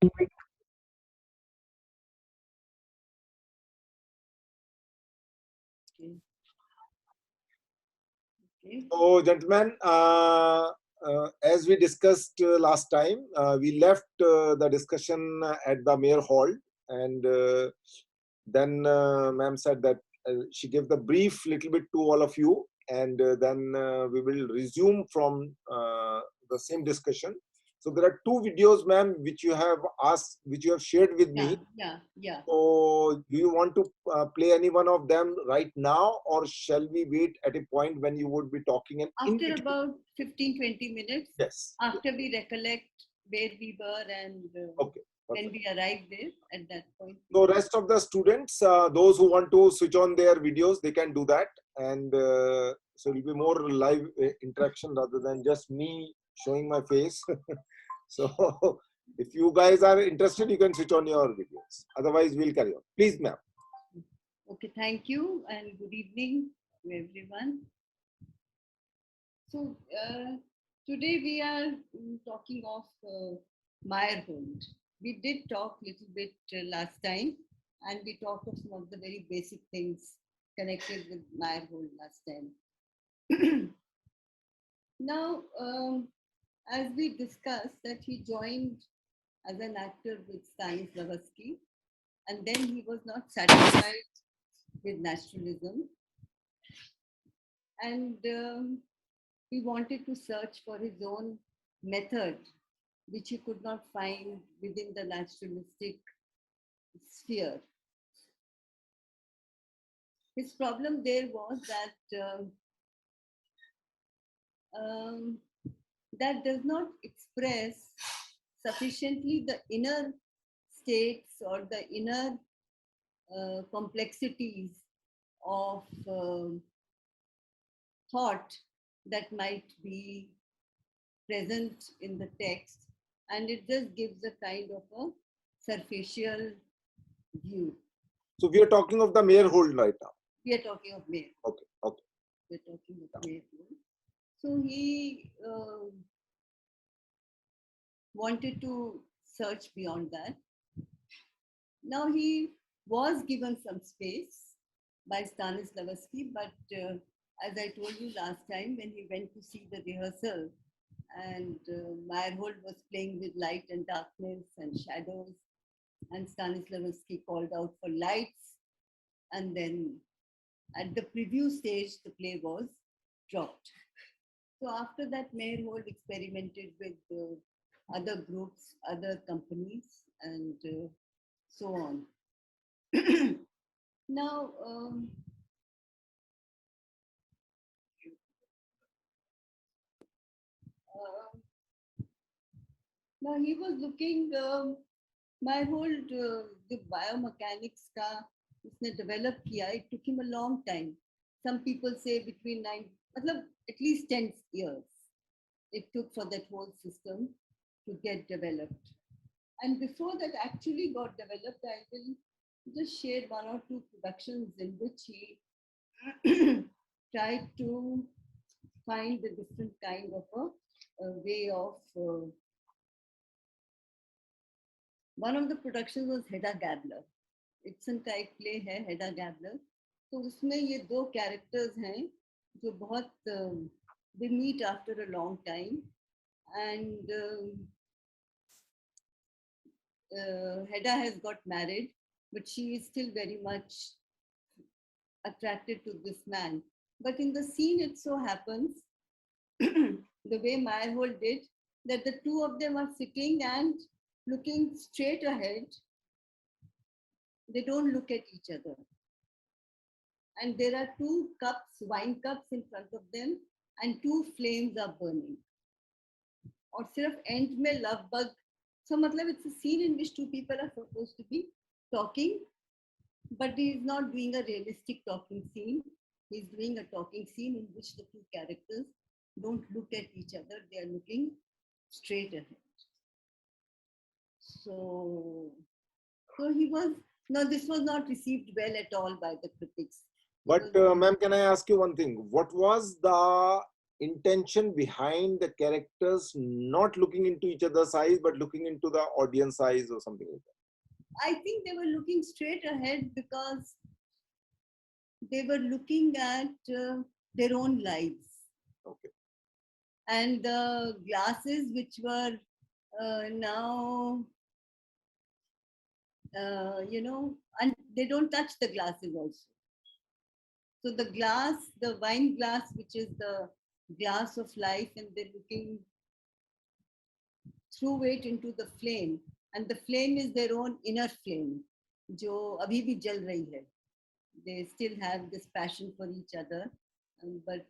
Okay. Okay. So, gentlemen, as we discussed last time, we left the discussion at the mayor hall, and then ma'am said that she gave the brief little bit to all of you, and then we will resume from the same discussion. So there are two videos, ma'am, which you have asked, which you have shared with Yeah, me. yeah, yeah. So, do you want to play any one of them right now, or shall we wait at a point when you would be talking and in After between? about 15-20 minutes, Yes. after we recollect where we were and Okay. when Perfect. we arrived there, at that point. So, rest of the students, those who want to switch on their videos, they can do that, and so it will be more live interaction rather than just me showing my face. So, if you guys are interested, you can switch on your videos. Otherwise, we'll carry on. Please, ma'am. Okay, thank you and good evening to everyone. So today we are talking of Meyerhold. We did talk a little bit last time, and we talked of some of the very basic things connected with Meyerhold last time. Now, as we discussed, that he joined as an actor with Stanislavski, and then he was not satisfied with naturalism, and he wanted to search for his own method, which he could not find within the naturalistic sphere. His problem there was that um, that does not express sufficiently the inner states or the inner complexities of thought that might be present in the text, and it just gives a kind of a superficial view. So, we are talking of the mayor hold right now. We are talking of Mayor. Okay. Okay. We're talking of Mayor. So he wanted to search beyond that. Now he was given some space by Stanislavski, but as I told you last time, when he went to see the rehearsal, and Meyerhold was playing with light and darkness and shadows, and Stanislavski called out for lights, and then at the preview stage, the play was dropped. So after that, Meyerhold experimented with other groups, other companies, and so on. Now, uh, now he was looking. My whole the biomechanics का उसने develop किया. It took him a long time. Some people say between 9, मतलब at least 10 years. It took for that whole system to get developed. And before that actually got developed, I will just share one or two productions in which he tried to find a different kind of a way of. One of the productions was Hedda Gabler. Ibsen का एक play है हेडा Gabler. तो उसमें ये दो characters हैं जो बहुत they meet after a long time, and Hedda has got married, but she is still very much attracted to this man. But in the scene, it so happens, the way Meyerhold did, that the two of them are sitting and looking straight ahead. They don't look at each other. And there are two cups, wine cups in front of them, and two flames are burning. और सिर्फ end में love bug. So मतलब it's a scene in which two people are supposed to be talking, but he is not doing a realistic talking scene. He is doing a talking scene in which the two characters don't look at each other. They are looking straight ahead. So he was, no, this was not received well at all by the critics. But, ma'am, can I ask you one thing? What was the intention behind the characters not looking into each other's eyes, but looking into the audience eyes or something like that? I think they were looking straight ahead because they were looking at their own lives. Okay. And the glasses which were now, and they don't touch the glasses also. So the glass, the wine glass, which is the glass of life, and they're looking through it into the flame. And the flame is their own inner flame, जो अभी भी जल रही है. They still have this passion for each other, but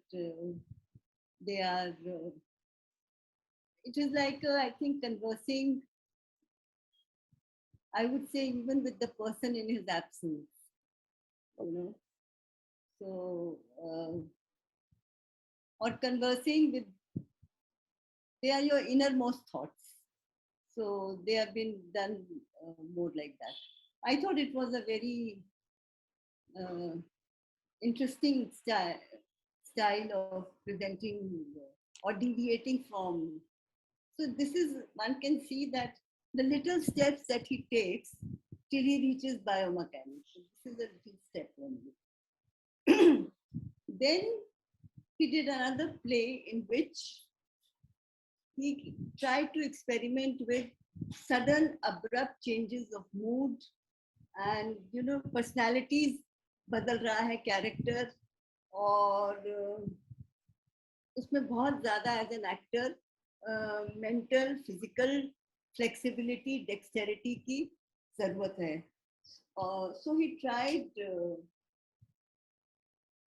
they are. It is like I think conversing. I would say even with the person in his absence, you know. So or conversing with, they are your innermost thoughts. So they have been done more like that. I thought it was a very interesting style of presenting or deviating from. So this is, one can see that the little steps that he takes till he reaches biomechanics. So this is a little step only. Then he did another play in which he tried to experiment with sudden abrupt changes of mood and personalities बदल रहा है character और उसमें बहुत ज़्यादा as an actor mental physical flexibility dexterity की ज़रूरत है. So he tried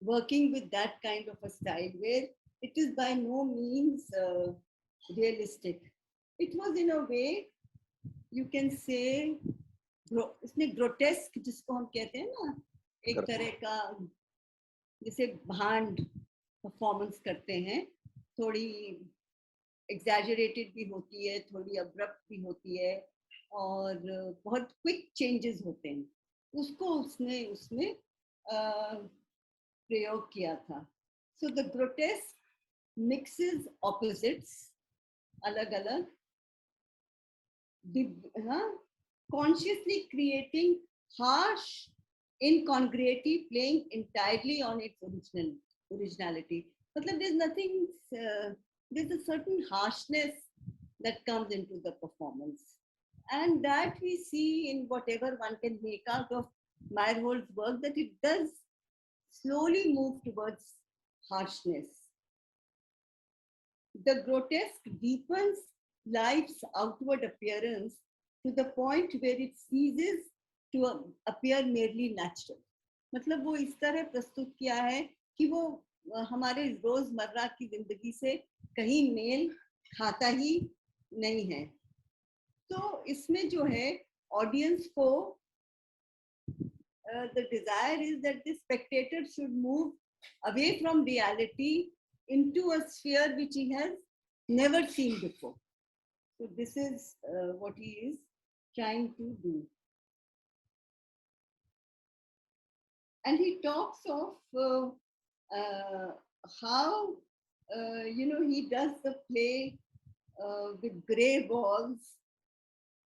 working with that kind of a style where it is by no means realistic. It was in a way, you can say, इसमें grotesque जिसको हम कहते हैं ना, एक तरह का जैसे भांड परफॉर्मेंस करते हैं, थोड़ी exaggerated भी होती है, थोड़ी abrupt भी होती है और बहुत quick changes होते हैं, उसको उसने उसमें प्रयोग किया था. So the grotesque mixes opposites, अलग अलग, consciously creating harsh incongruity, playing entirely on its originality. मतलब there's nothing, there's a certain harshness that comes into the performance, and that we see in whatever one can make out of Meyerhold's work, that it does slowly move towards harshness. The grotesque deepens life's outward appearance to the point where it ceases to appear merely natural. मतलब वो इस तरह प्रस्तुत किया है कि वो हमारे रोजमर्रा की जिंदगी से कहीं मेल खाता ही नहीं है. तो इसमें जो है ऑडियंस को the desire is that the spectator should move away from reality into a sphere which he has never seen before. So this is what he is trying to do. And he talks of how he does the play with grey walls,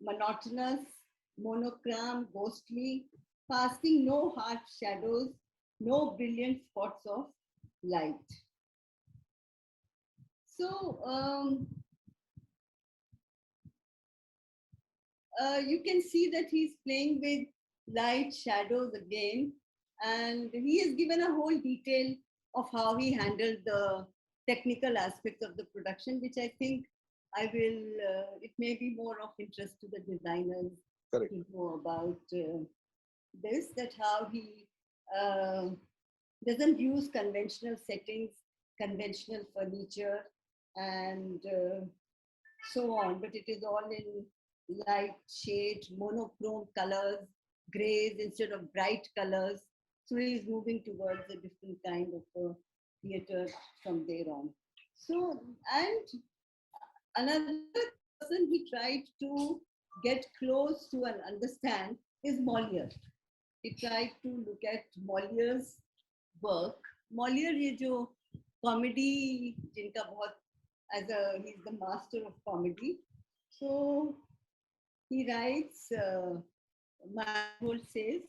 monotonous, monochrome, ghostly, casting no harsh shadows, no brilliant spots of light. So you can see that he's playing with light, shadows again, and he has given a whole detail of how he handled the technical aspects of the production, which I think I will, it may be more of interest to the designers. Correct. To know about this, that how he doesn't use conventional settings, conventional furniture, and so on, but it is all in light, shade, monochrome colors, grays instead of bright colors. So he is moving towards a different kind of a theatre from there on. So, and another person he tried to get close to and understand is Molière. He tried to look at Molière's work. Molière, ये जो comedy जिनका बहुत he's the master of comedy. So he writes, Mangold says,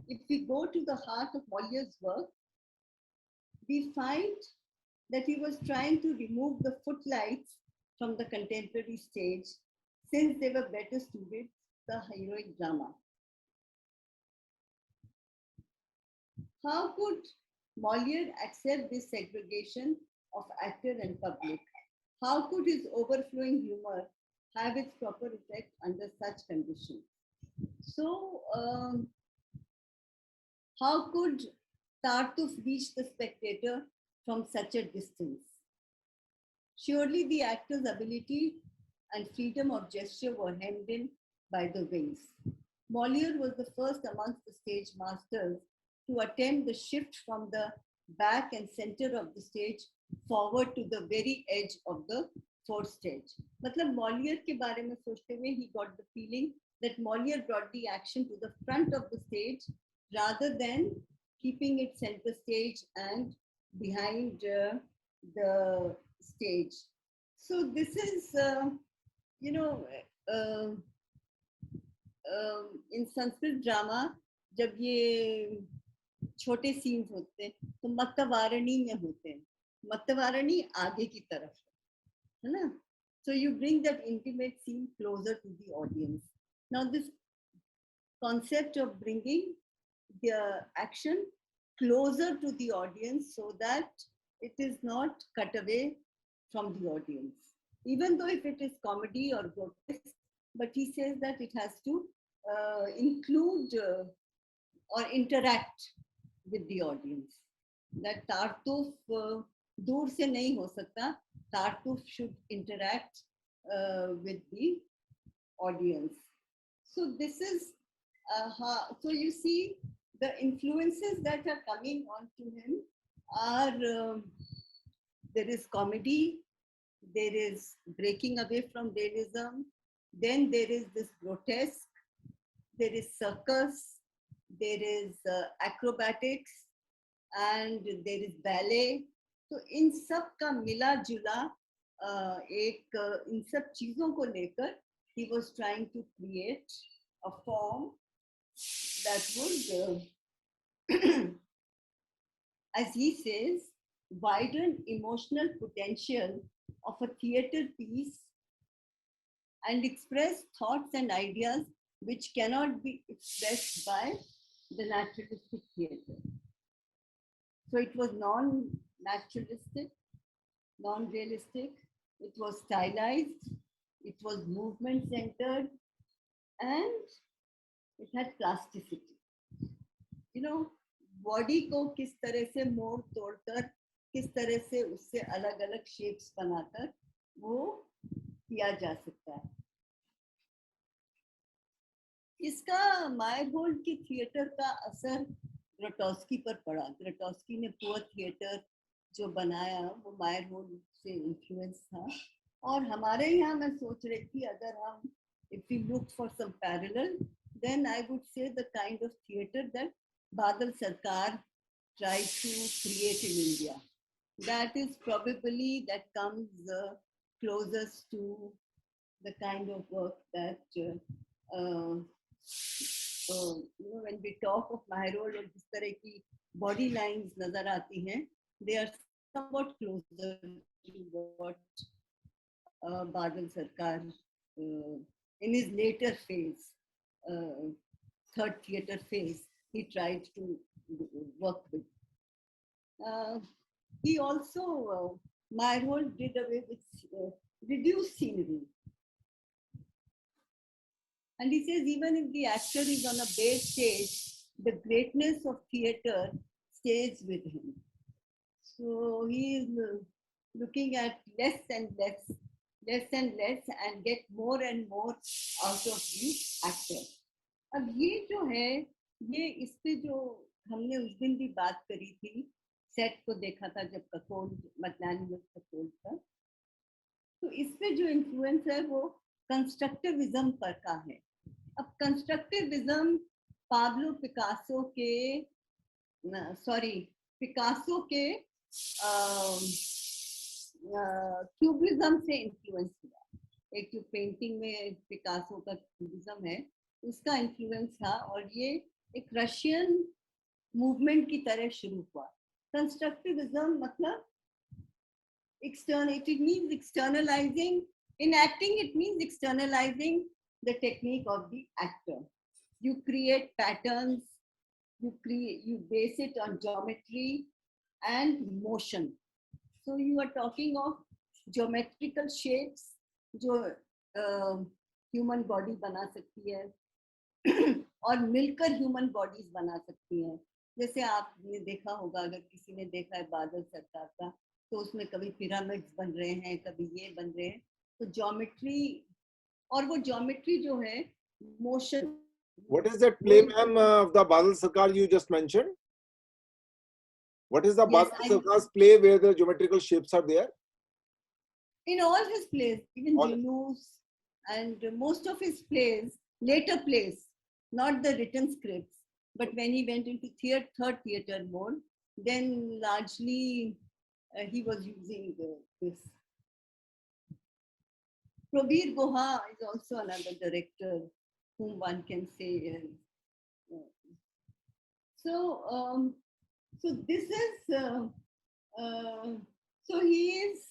if we go to the heart of Moliere's work, we find that he was trying to remove the footlights from the contemporary stage since they were better suited the heroic drama. How could Moliere accept this segregation of actor and public? How could his overflowing humor have its proper effect under such conditions? So, how could Tartuffe reach the spectator from such a distance? Surely the actor's ability and freedom of gesture were hemmed in by the wings. Moliere was the first amongst the stage masters to attempt the shift from the back and center of the stage forward to the very edge of the fourth stage. मतलब Moliere के बारे में सोचते हुए he got the feeling that Moliere brought the action to the front of the stage rather than keeping it center stage and behind the stage. So this is, you know, in Sanskrit drama, जब ये छोटे scenes होते हैं तो मत्तवारणी में होते हैं. मत्तवारणी आगे की तरफ है ना. So you bring that intimate scene closer to the audience. Now this concept of bringing the action closer to the audience so that it is not cut away from the audience. Even though if it is comedy or grotesque, but he says that it has to include or interact with the audience. That Tartuffe दूर से नहीं हो सकता. Tartuffe should interact with the audience. So this is so you see the influences that are coming on to him are there is comedy, there is breaking away from realism, then there is this grotesque, there is circus, there is acrobatics, and there is ballet. तो इन सब का मिला जुला एक इन सब चीजों को लेकर he was trying to create a form that would as he says widen emotional potential of a theater piece and express thoughts and ideas which cannot be expressed by the naturalistic theater. So it was non-naturalistic, non-realistic, it was stylized, it was movement-centered, and it had plasticity. You know, body को किस तरह से मोड़ तोड़कर, किस तरह से उससे अलग-अलग shapes बनाकर वो किया जा सकता है. इसका मायरहोल्ड की थिएटर का असर ग्रोटोस्की पर पड़ा. ग्रोटोस्की ने पुअर थिएटर जो बनाया वो मायरहोल्ड से इन्फ्लुएंस था. और हमारे यहाँ मैं सोच रही थी अगर हम if we look for some parallel, then I would say the kind of theater that Badal Sarkar tried to create in India. That is probably that comes closest to the kind of work that when we talk of Mehrold और जिस तरह की body lines नजर आती हैं, they are somewhat closer to what Badal Sarkar in his later phase, third theatre phase, he tried to work with. He also, Meyerhold did away with reduced scenery. And he says even if the actor is on a base stage, the greatness of theatre stays with him. So he is looking at less and less and get more and more out of the actor. अब ये जो है, ये इस पे जो हमने उस दिन भी बात करी थी, सेट को देखा था जब ककोल मतलानी में ककोल था, तो इस पे जो इन्फ्लुएंस है वो कंस्ट्रक्टिविज्म पर का है. अब कंस्ट्रक्टिविज्म पाब्लो पिकासो के क्यूबिज्म से इन्फ्लुएंस हुआ। एक जो पेंटिंग में पिकासो का क्यूबिज्म है उसका इन्फ्लुएंस था, और ये एक रशियन मूवमेंट की तरह शुरू हुआ। कंस्ट्रक्टिविज्म मतलब external, it means externalizing. In acting, it means externalizing the technique of the actor. You create patterns, you base it on geometry and motion. So you are talking of geometrical shapes जो human body बना सकती है और मिलकर human bodies बना सकती हैं। जैसे आपने देखा होगा, अगर किसी ने देखा है बादल सरकार का, तो उसमें कभी पिरामिड्स बन रहे हैं, कभी ये बन रहे हैं। तो ज्योमेट्री, और वो ज्योमेट्री जो है motion. What is that play, ma'am, of the Badal Sarkar you just mentioned? What is the Yes, Badal Sarkar's play where the geometrical shapes are there? In all his plays, even All- Junoos and most of his plays, later plays, not the written scripts, but when he went into third theater mode, then largely he was using this. Prabir Goha is also another director whom one can say. So this is, so he is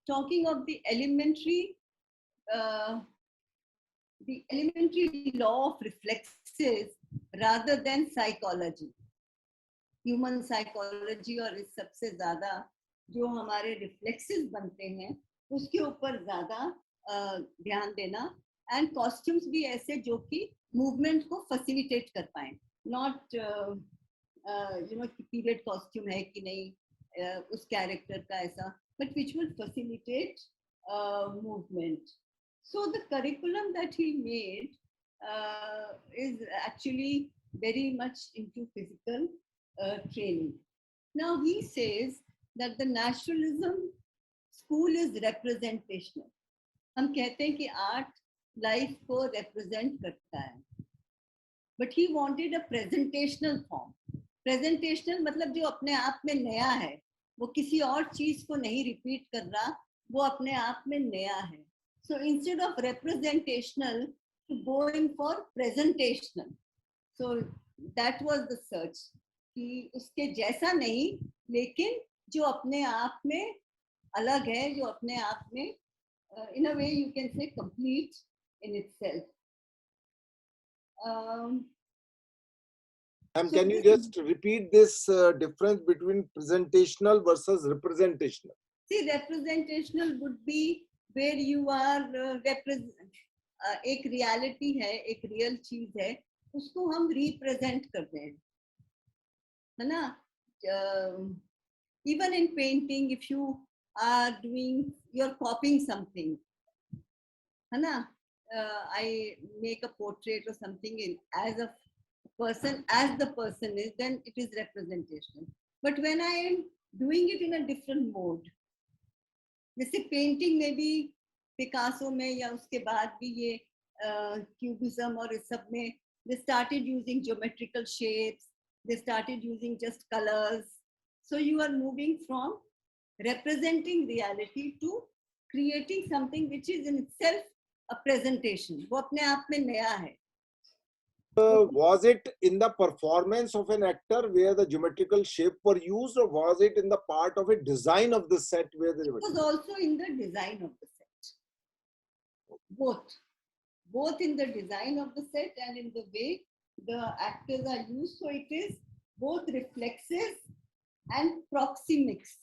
talking of the elementary law of reflexes rather than psychology. Human psychology और इस सबसे ज़्यादा जो हमारे reflexes बनते हैं उसके ऊपर ज़्यादा ध्यान देना, and costumes भी ऐसे जो कि movement को facilitate कर पाएं, not period costume है कि नहीं उस character का ऐसा, but which will facilitate movement. So the curriculum that he made is actually very much into physical training. Now he says that the naturalism school is representational. हम कहते हैं कि art life को represent करता है, but he wanted a presentational form. Presentational मतलब जो अपने आप में नया है, वो किसी और चीज को नहीं repeat कर रहा, वो अपने आप में नया है. So instead of representational, going for presentational. So that was the search कि उसके जैसा नहीं, लेकिन जो अपने आप में अलग है, जो अपने आप में in a way you can say complete in itself. Can you just repeat this difference between presentational versus representational? See, representational would be where you are एक reality है, एक real चीज है, उसको हम represent करते हैं, है ना? Even in painting, if you are doing, you're copying something, है ना? I make a portrait or something as a person, as the person is, then it is representational. But when I am doing it in a different mode, जैसे painting में भी Picasso में या उसके बाद भी ये क्यूबिज्म और इस सब में they started using geometrical shapes, they started using just colors. So you are moving from representing reality to creating something which is in itself a presentation. वो अपने आप में नया है. Was it in the performance of an actor where the geometrical shape were used, or was it in the part of a design of the set where the It was also in the design of the set. Both in the design of the set and in the way the actors are used. So it is both reflexes and proxemics.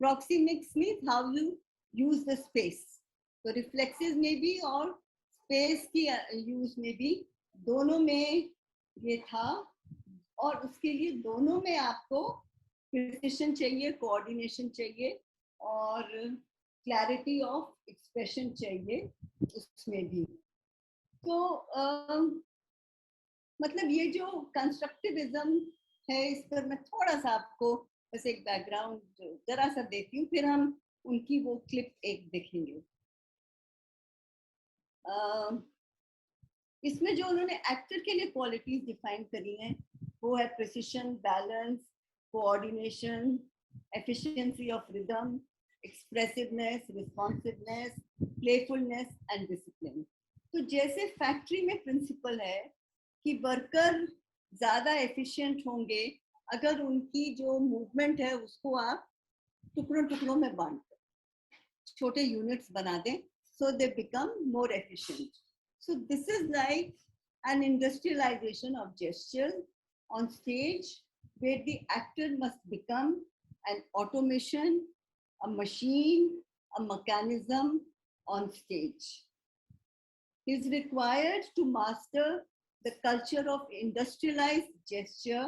Proxemics means how you use the space. So reflexes may be और space की use may be, दोनों में ये था, और उसके लिए दोनों में आपको precision चाहिए, coordination चाहिए और clarity of expression चाहिए उसमें भी. तो मतलब ये जो कंस्ट्रक्टिविज्म है, इस पर मैं थोड़ा सा आपको बस एक बैकग्राउंड जरा सा देती हूँ, फिर हम उनकी वो क्लिप एक देखेंगे. इसमें जो उन्होंने एक्टर के लिए क्वालिटीज डिफाइन करी हैं वो है precision, balance, coordination, efficiency of rhythm, expressiveness, responsiveness, playfulness and discipline. तो जैसे फैक्ट्री में प्रिंसिपल है कि वर्कर ज्यादा एफिशिएंट होंगे अगर उनकी जो मूवमेंट है उसको आप टुकड़ों टुकड़ों में बांट दें, छोटे यूनिट्स बना दें, so they become more efficient. So this is like an industrialization of gesture on stage where the actor must become an automation, a machine, a mechanism on stage. He is required to master the culture of industrialized gesture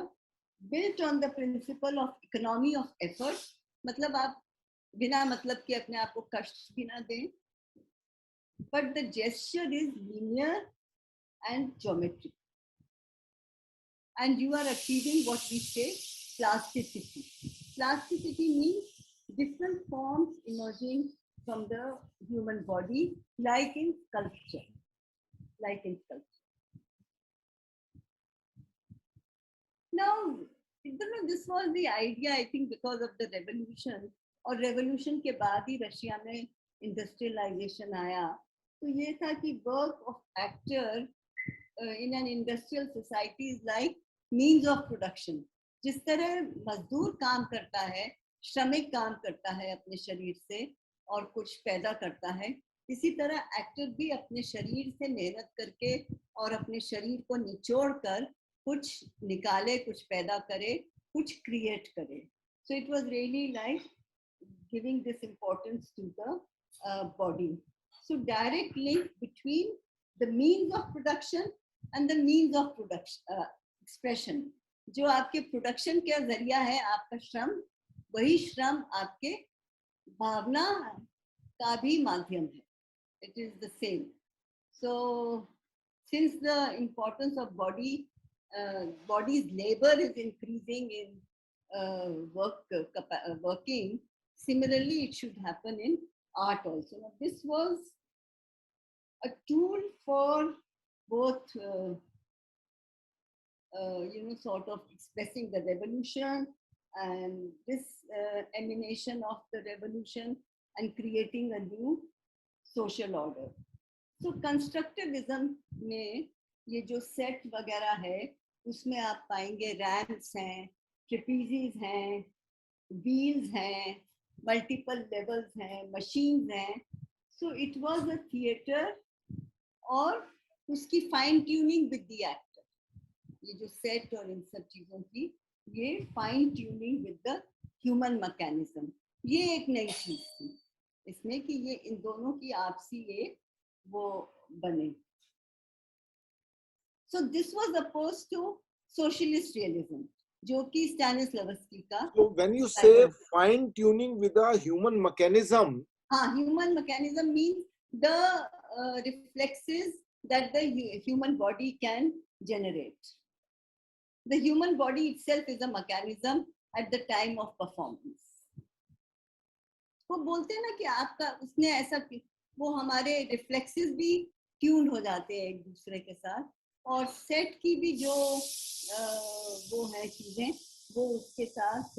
built on the principle of economy of effort. मतलब आप बिना मतलब के अपने आप को कष्ट भी ना दें, but the gesture is linear and geometric, and you are achieving what we say plasticity. Plasticity means different forms emerging from the human body, like in sculpture. Now, this was the idea, I think, because of the revolution. और revolution के बाद ही Russia में industrialization आया. तो ये था कि work of actor in an industrial society is like means of production. जिस तरह मजदूर काम करता है, श्रमिक काम करता है अपने शरीर से और कुछ पैदा करता है, इसी तरह एक्टर भी अपने शरीर से मेहनत करके और अपने शरीर को निचोड़ कर कुछ निकाले, कुछ पैदा करे, कुछ क्रिएट करे. So it was really like giving this importance to the body. So direct link between the means of production and the means of production expression. जो आपके प्रोडक्शन का जरिया है आपका श्रम, वही श्रम आपके भावना का भी माध्यम है. It is the same. So since the importance of body's labor is increasing in working, similarly it should happen in art also. Now, this was a tool for both sort of expressing the revolution and this emanation of the revolution and creating a new social order. So constructivism में ये जो set वगैरह है उसमें आप पाएंगे ramps हैं, ट्रेपीजीज हैं, व्हील्स हैं, मल्टीपल लेवल्स हैं, मशीन्स हैं. So it was a theater और उसकी fine tuning with the actor. ये जो सेट और इन सब चीजों की ये fine tuning with the human mechanism, ये एक नई चीज थी इसमें कि ये इन दोनों की आपसी ये वो बने. So this was opposed to socialist realism, जो कि स्टैनिस्लावस्की का. So when you say fine tuning with a human mechanism, human mechanism means the reflexes that the human body can generate. The human body itself is a mechanism at the time of performance. वो बोलते हैं ना कि आपका उसने ऐसा, वो हमारे रिफ्लेक्सेस भी ट्यून हो जाते हैं एक दूसरे के साथ, और सेट की भी जो वो है चीजें वो उसके साथ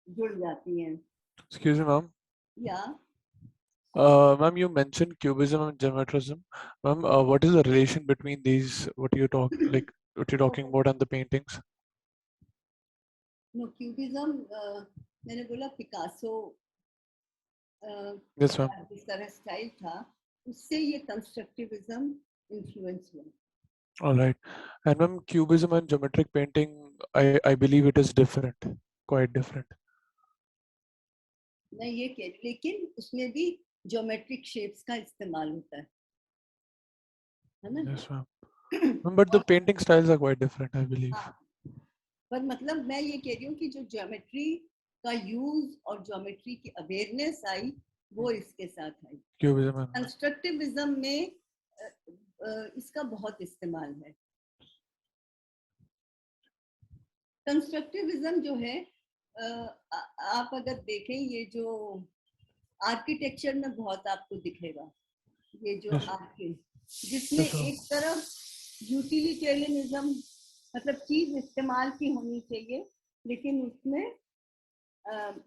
जुड़ जाती हैं. Excuse me, ma'am. Yeah. Ma'am, you mentioned cubism and geometrism. Ma'am, what is the relation between these? What you're talking about and the paintings? No, cubism. मैंने बोला पिकासो Yes, ma'am. जिस तरह स्टाइल था उससे ये कंस्ट्रक्टिविज्म इन्फ्लुएंस हुआ. All right. And ma'am, cubism and geometric painting, I believe it is different, quite different. मैं ये कह रही, लेकिन उसमें भी ज्योमेट्रिक शेप्स का इस्तेमाल होता है ना? Yes, ma'am. But the painting styles are quite different, I believe. पर मतलब मैं ये कह रही हूँ कि जो ज्योमेट्री का यूज और ज्योमेट्री की अवेयरनेस आई वो इसके साथ आई. Cubism and कंस्ट्रक्टिविज्म में इसका बहुत इस्तेमाल है. कंस्ट्रक्टिविज्म जो है आप अगर देखें ये जो आर्किटेक्चर में बहुत आपको दिखेगा, ये जो जिसमें एक तरफ यूटिलिटेरियनिज्म मतलब चीज इस्तेमाल की होनी चाहिए, लेकिन उसमें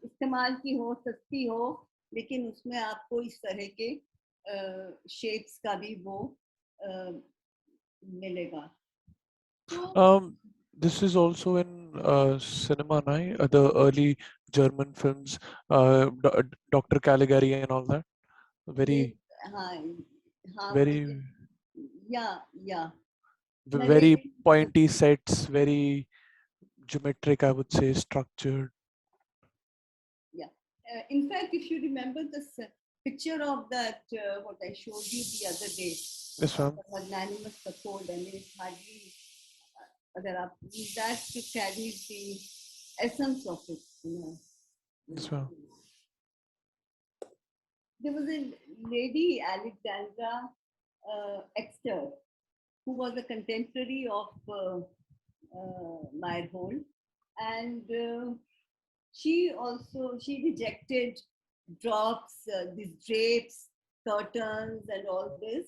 इस्तेमाल की हो, सस्ती हो, लेकिन उसमें आपको इस तरह के शेप्स का भी वो मिलेगा. तो This is also in cinema, right? The early German films, Dr. Caligari and all that. ये Very, हाँ हाँ मुझे very, या very Naledi, pointy sets, very geometric, I would say, structured. yeah. In fact, if you remember this picture of that, what I showed you the other day, Yes, ma'am. the magnanimous cuckold, I mean, it's hardly, अगर आप that carries the essence of it, you know. Yes, ma'am. There was a lady, Alexandra Exter, who was a contemporary of Meyerhold, and she rejected drops, these drapes, curtains, and all this,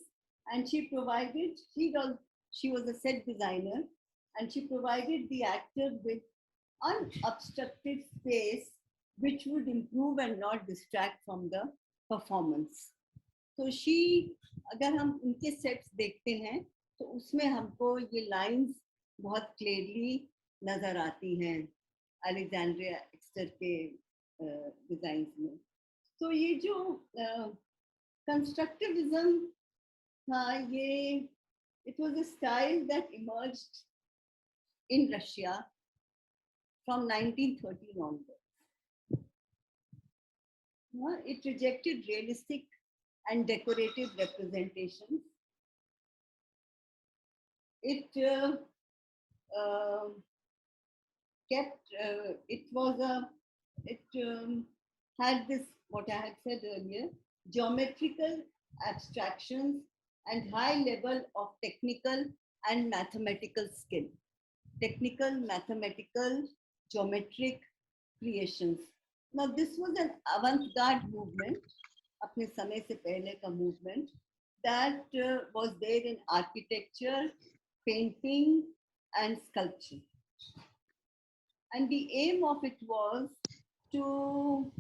and she was a set designer, and she provided the actor with unobstructed space which would improve and not distract from the performance. तो अगर हम उनके sets देखते हैं तो उसमें हमको ये लाइंस बहुत क्लियरली नजर आती हैं अलेक्जेंड्रिया एक्स्टर के डिजाइन में. तो ये जो कंस्ट्रक्टिविज्म था, ये it was a style that emerged in Russia from 1913 onwards. It rejected realistic and decorative representations. It had this, what I had said earlier, geometrical abstractions and high level of technical and mathematical skill. Technical, mathematical, geometric creations. Now this was an avant-garde movement, अपने समय से पहले का movement, that was there in architecture, painting and sculpture. And the aim of it was to,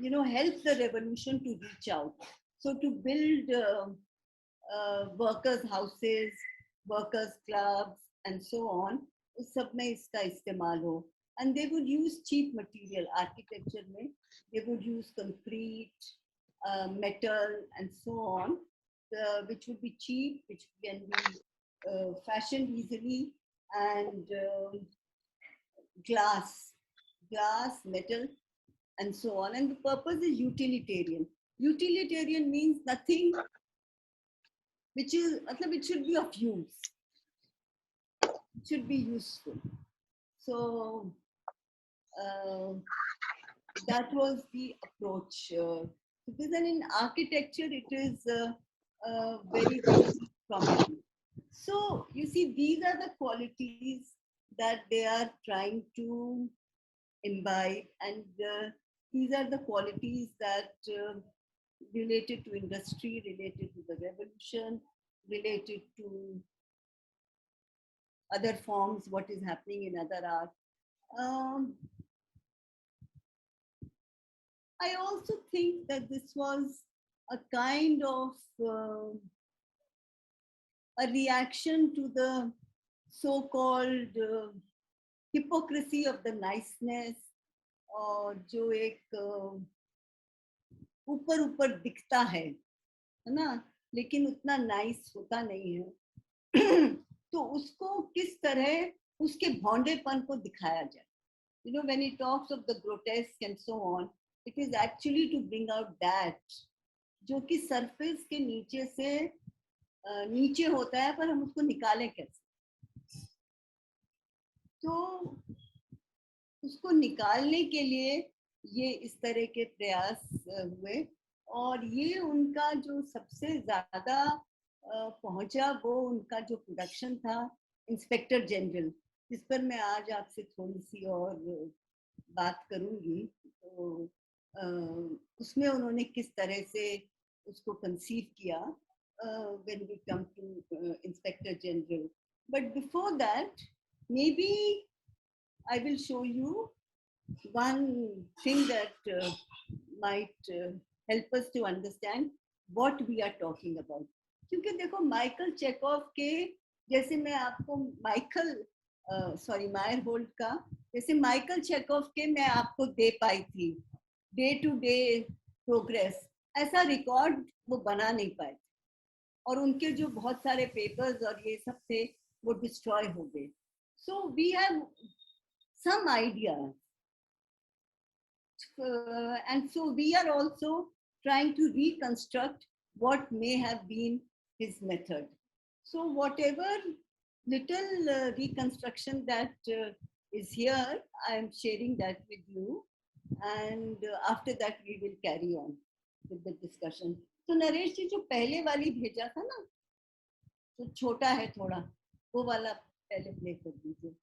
help the revolution to reach out. So to build workers' houses, workers' clubs, and so on, उस सब में इसका इस्तेमाल हो. And they would use cheap material, architecture में, they would use concrete, metal, and so on, which would be cheap, which can be fashioned easily, and glass, metal, and so on. And the purpose is utilitarian. Utilitarian means nothing which is, it should be of use. It should be useful. So that was the approach. Because then in architecture, it is very, very prominent. So you see, these are the qualities that they are trying to imbibe, and these are the qualities that related to industry, related to the revolution, related to other forms, what is happening in other art. I also think that this was a kind of a reaction to the so-called hypocrisy of the niceness, और जो एक ऊपर ऊपर दिखता है ना, लेकिन उतना नाइस होता नहीं है. तो उसको किस तरह उसके भौंडेपन को दिखाया जाए. When he talks of the grotesque and so on, it is actually to bring out that जो कि सरफेस के नीचे से नीचे होता है, पर हम उसको निकालें कैसे. तो उसको निकालने के लिए ये इस तरह के प्रयास हुए, और ये उनका जो सबसे ज्यादा पहुंचा, वो उनका जो प्रोडक्शन था इंस्पेक्टर जनरल, जिस पर मैं आज आपसे थोड़ी सी और बात करूंगी. तो उसमें उन्होंने किस तरह से उसको कंसीव किया, when we come to inspector general. But before that, maybe I will show you one thing that might help us to understand what we are talking about. क्योंकि देखो माइकल चेकोव के जैसे मैं आपको मायर होल्ड का जैसे Michael Chekhov के मैं आपको दे पाई थी डे टू डे प्रोग्रेस, ऐसा रिकॉर्ड वो बना नहीं पाए और उनके जो बहुत सारे पेपर्स और ये सब थे वो डिस्ट्रॉय हो गए. So we have some idea, and so we are also trying to reconstruct what may have been his method. So whatever little reconstruction that is here, I am sharing that with you, and after that we will carry on with the discussion. तो नरेश जी जो पहले वाली भेजा था ना, जो छोटा है थोड़ा, वो वाला पहले प्ले कर दीजिए.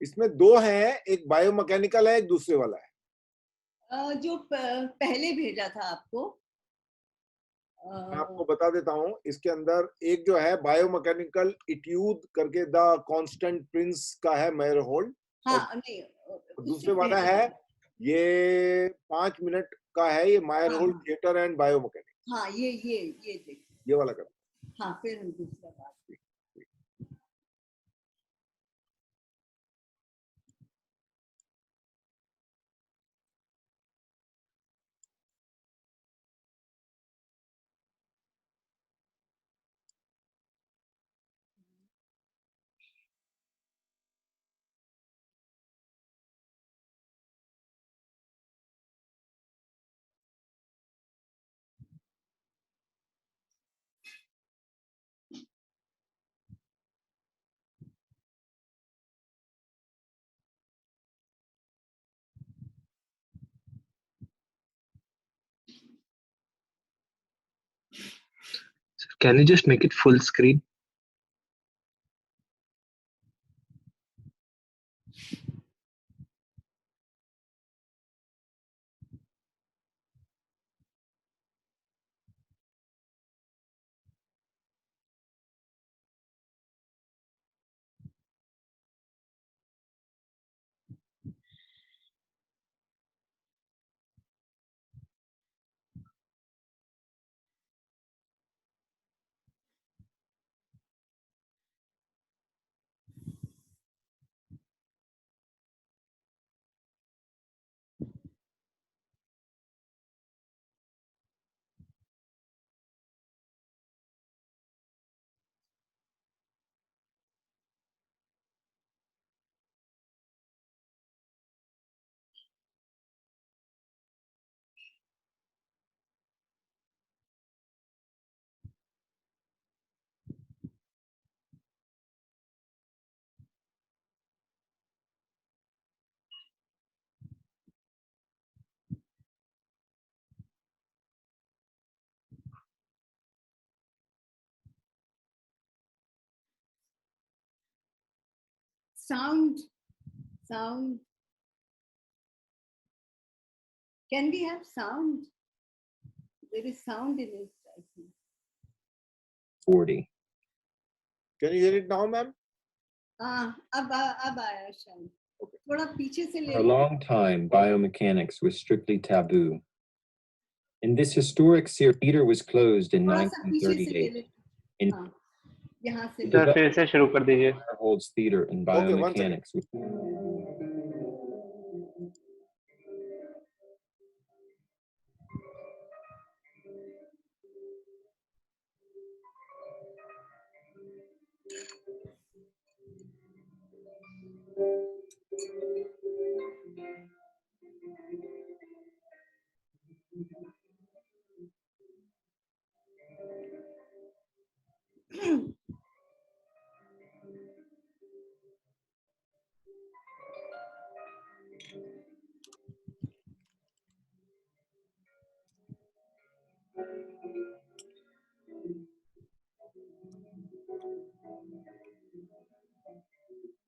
इसमें दो हैं, एक बायोमैकेनिकल है, एक दूसरे वाला है. जो पहले भेजा था आपको, मैं आपको बता देता हूं, इसके अंदर एक जो है बायोमैकेनिकल इट्यूड करके द कांस्टेंट प्रिंस का है मेयर होल्ड. हाँ नहीं, दूसरे वाला है ये 5 मिनट का है, ये मायर होल्ड थिएटर एंड बायोमैकेनिक्स. हाँ ये देखिए, ये वाला कर. हाँ फिर हम दूसरा बात. Can you just make it full screen? Sound. Can we have sound? There is sound in it, I think. 40. Can you hear it now, ma'am? अब आया शायद. थोड़ा पीछे से ले. For a long time, biomechanics was strictly taboo. In this historic theater was closed in 1938. यहाँ से. The फिर से शुरू कर दीजिए. holds theater in biomechanics.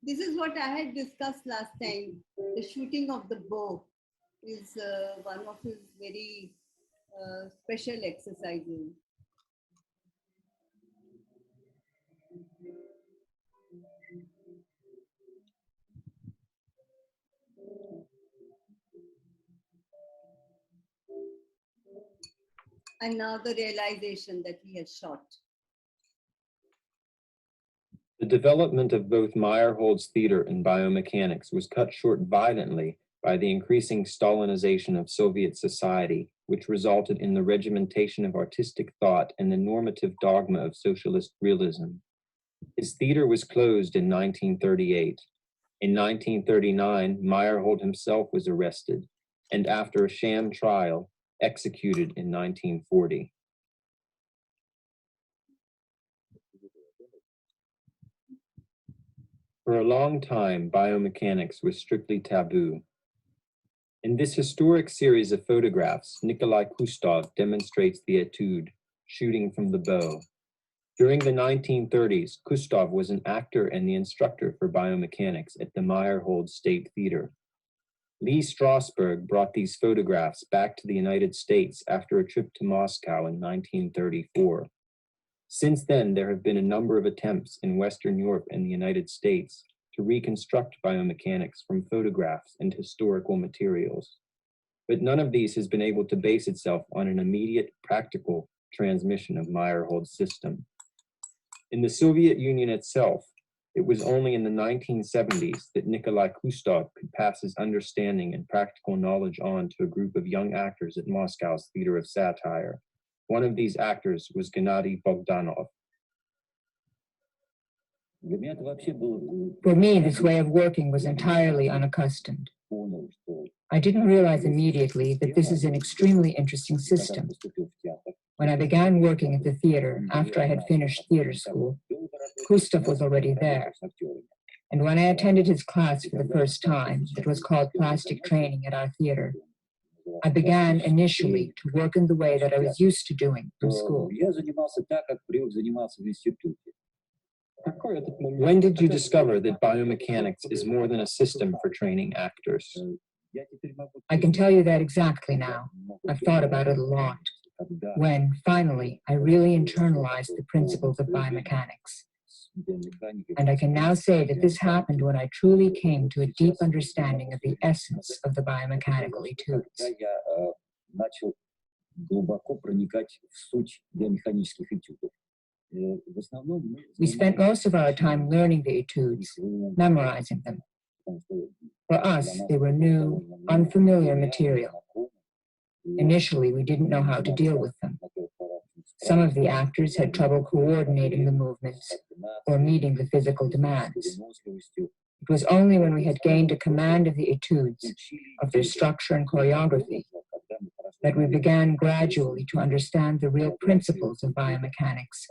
This is what I had discussed last time. The shooting of the bow is one of his very special exercises. And now the realization that he has shot. The development of both Meyerhold's theater and biomechanics was cut short violently by the increasing Stalinization of Soviet society, which resulted in the regimentation of artistic thought and the normative dogma of socialist realism. His theater was closed in 1938. In 1939, Meyerhold himself was arrested and, after a sham trial, executed in 1940. For a long time, biomechanics was strictly taboo. In this historic series of photographs, Nikolai Kustov demonstrates the etude, shooting from the bow. During the 1930s, Kustov was an actor and the instructor for biomechanics at the Meyerhold State Theater. Lee Strasberg brought these photographs back to the United States after a trip to Moscow in 1934. Since then, there have been a number of attempts in Western Europe and the United States to reconstruct biomechanics from photographs and historical materials. But none of these has been able to base itself on an immediate, practical transmission of Meyerhold's system. In the Soviet Union itself, it was only in the 1970s that Nikolai Kustov could pass his understanding and practical knowledge on to a group of young actors at Moscow's Theater of Satire. One of these actors was Gennady Bogdanov. For me, this way of working was entirely unaccustomed. I didn't realize immediately that this is an extremely interesting system. When I began working at the theater after I had finished theater school, Kustov was already there. And when I attended his class for the first time, it was called plastic training at our theater, I began initially to work in the way that I was used to doing from school. When did you discover that biomechanics is more than a system for training actors? I can tell you that exactly now. I've thought about it a lot. When, finally, I really internalized the principles of biomechanics. And I can now say that this happened when I truly came to a deep understanding of the essence of the biomechanical etudes. We spent most of our time learning the etudes, memorizing them. For us, they were new, unfamiliar material. Initially, we didn't know how to deal with them. Some of the actors had trouble coordinating the movements or meeting the physical demands. It was only when we had gained a command of the etudes, of their structure and choreography, that we began gradually to understand the real principles of biomechanics,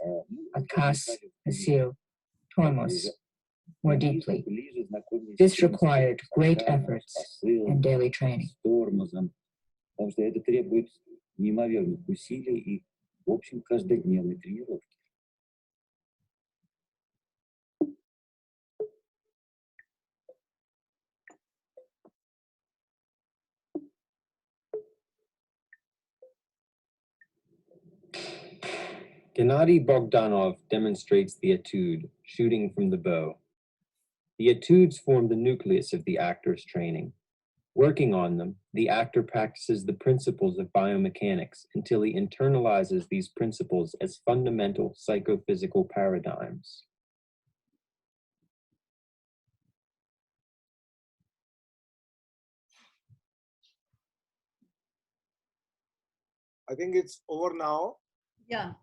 Atkas, Hasil, Tormos, more deeply. This required great efforts and daily training. Gennady Bogdanov demonstrates the etude, shooting from the bow. The etudes form the nucleus of the actor's training. Working on them, the actor practices the principles of biomechanics until he internalizes these principles as fundamental psychophysical paradigms. I think it's over now. Yeah.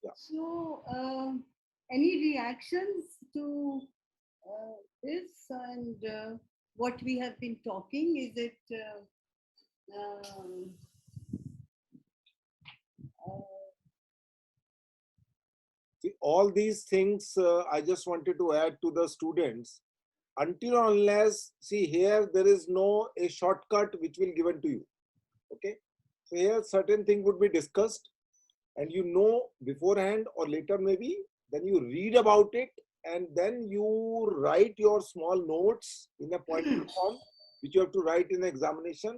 Yeah. So, any reactions to this and what we have been talking? Is it See, all these things I just wanted to add to the students. Until or unless, see here, there is no a shortcut which will given to you. Okay. So here certain thing would be discussed and you know beforehand or later maybe, then you read about it and then you write your small notes in a pointer form, which you have to write in the examination.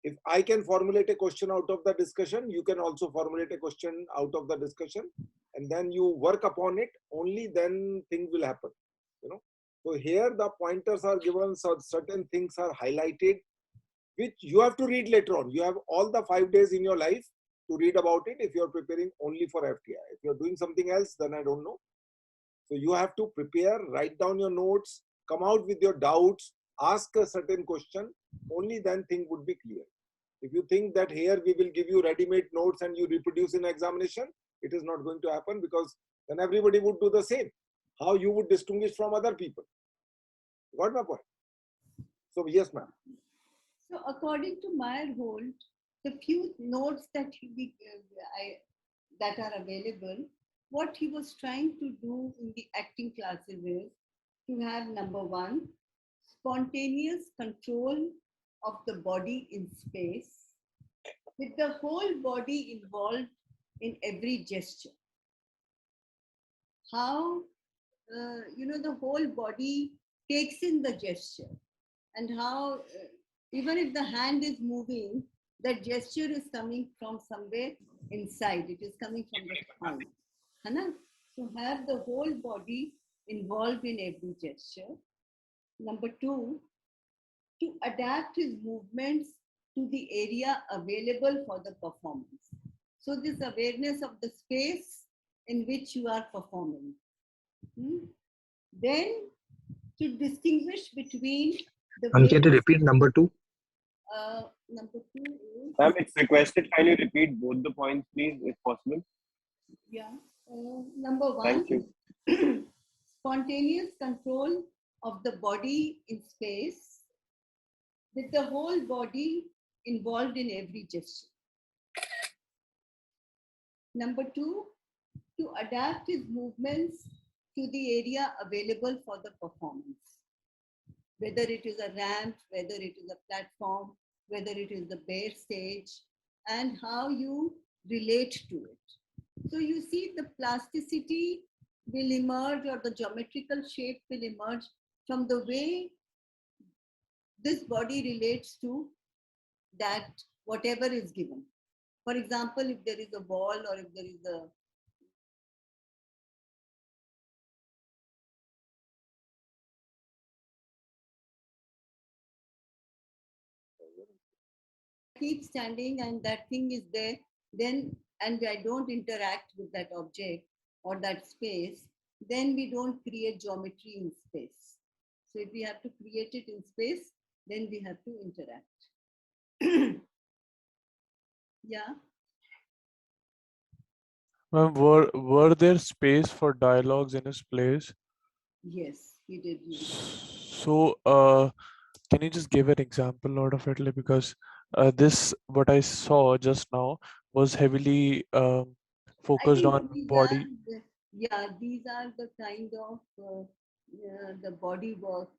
If I can formulate a question out of the discussion, you can also formulate a question out of the discussion, and then you work upon it. Only then things will happen. You know. So here the pointers are given, so certain things are highlighted, which you have to read later on. You have all the 5 days in your life to read about it if you are preparing only for FTI. If you are doing something else, then I don't know. So you have to prepare, write down your notes, come out with your doubts, ask a certain question, only then thing would be clear. If you think that here we will give you ready-made notes and you reproduce in examination, it is not going to happen, because then everybody would do the same. How you would distinguish from other people? Got my point? So yes, ma'am. So according to Meyerhold, the few notes that that are available, what he was trying to do in the acting classes is to have, number one, spontaneous control of the body in space, with the whole body involved in every gesture. How, the whole body takes in the gesture, and how, even if the hand is moving, that gesture is coming from somewhere inside. It is coming from the spine. Hana? To have the whole body involved in every gesture. Number two, to adapt his movements to the area available for the performance. So this awareness of the space in which you are performing. Then to distinguish between the Can you repeat number 2? Number 2 is... Ma'am, it's requested, can you repeat both the points, please, if possible? Yeah. Number 1. Thank you. Spontaneous control of the body in space, with the whole body involved in every gesture. Number 2, to adapt his movements to the area available for the performance. Whether it is a ramp, whether it is a platform, whether it is the bare stage, and how you relate to it. So you see, the plasticity will emerge, or the geometrical shape will emerge from the way this body relates to that whatever is given. For example, if there is a wall, or if there is a keep standing and that thing is there, then, and I don't interact with that object or that space, then we don't create geometry in space. So if we have to create it in space, then we have to interact. Yeah. Ma'am, were there space for dialogues in his plays? Yes, he did use that. So, can you just give an example out of it? Like, because this, what I saw just now, was heavily focused on body. These are the kind of the body work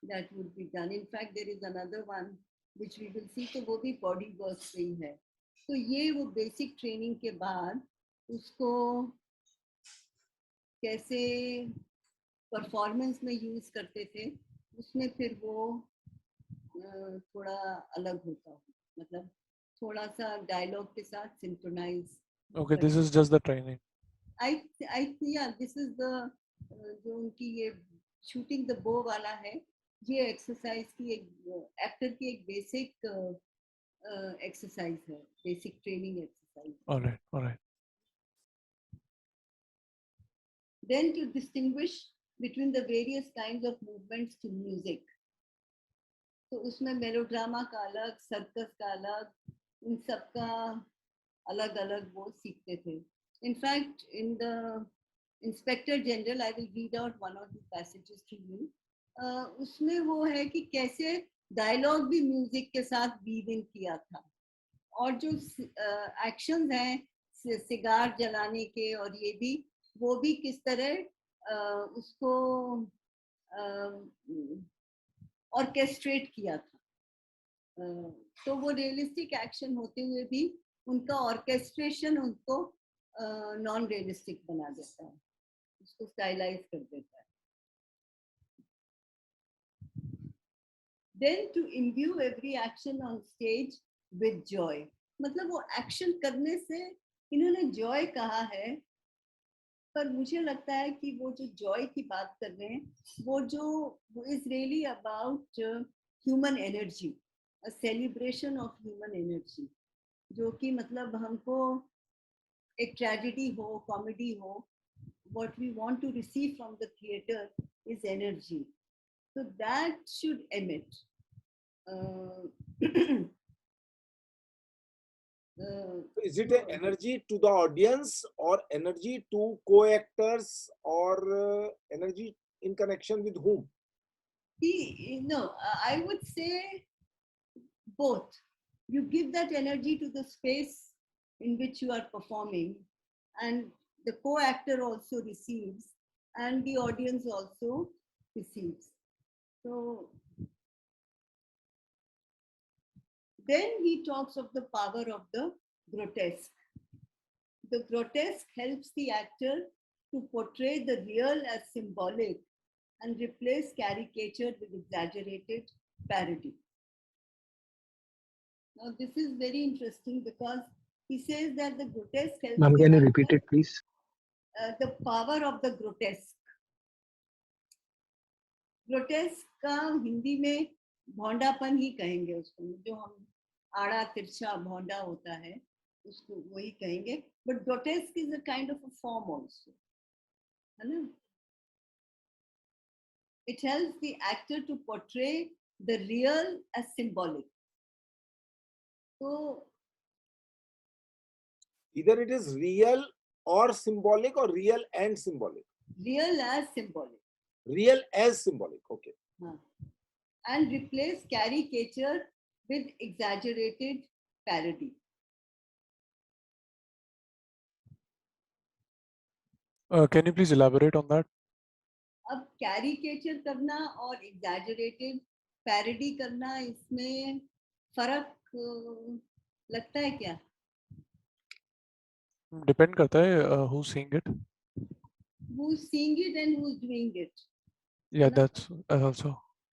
that would be done. In fact, there is another one which we will see. तो वो भी body work से ही है. तो ये वो basic training के बाद उसको कैसे परफॉर्मेंस में यूज करते थे, उसमें फिर वो थोड़ा अलग होता है, मतलब थोड़ा सा डायलॉग के साथ synchronise. Okay, this is just the training. This is the जो उनकी ये शूटिंग द बो वाला है, ये एक्सरसाइज की एक एक्टर की एक बेसिक एक्सरसाइज है, basic training exercise. All right. Then to distinguish between the various kinds of movements to music. तो उसमें मेलोड्रामा का अलग, सर्कस का अलग, इन सब का अलग अलग वो सीखते थे. In fact, in the Inspector General, I will read out one or two passages to you. उसमें वो है कि कैसे डायलॉग भी म्यूजिक के साथ वीव इन किया था, और जो एक्शंस हैं सिगार जलाने के और ये भी, वो भी किस तरह उसको ऑर्केस्ट्रेट किया था. तो वो रियलिस्टिक एक्शन होते हुए भी उनका ऑर्केस्ट्रेशन उनको नॉन रियलिस्टिक बना देता है. उसको स्टाइलाइज कर देता है. Then to imbue every action on stage with joy. मतलब वो एक्शन करने से इन्होंने जॉय कहा है, पर मुझे लगता है कि वो जो जॉय की बात कर रहे हैं वो is really about human energy, a celebration of human energy, जो कि मतलब हमको एक ट्रेजेडी हो, कॉमेडी हो, what we want to receive from the theater is energy, so that should emit. Is it an energy to the audience or energy to co-actors or energy in connection with whom? I would say both. You give that energy to the space in which you are performing, and the co-actor also receives, and the audience also receives. So then he talks of the power of the grotesque. The grotesque helps the actor to portray the real as symbolic and replace caricature with exaggerated parody. Now, this is very interesting because he says that the grotesque helps. Ma'am, the can you actor, repeat it, please? The power of the grotesque. Grotesque का हिंदी में भौंडापन ही कहेंगे उसको, जो हम आड़ा तिरछा भौंडा होता है उसको वही कहेंगे, but grotesque is a kind of a form also, है ना. It helps the actor to portray the real as symbolic. तो Either it is real or symbolic or real and symbolic. Real as symbolic. Real as symbolic. Okay. And replace caricature with exaggerated parody. Can you please elaborate on that? अब caricature करना और exaggerated parody करना, इसमें फर्क लगता है क्या? Depend करता है who's seeing it. Who's seeing it and who's doing it. Yeah, that's also.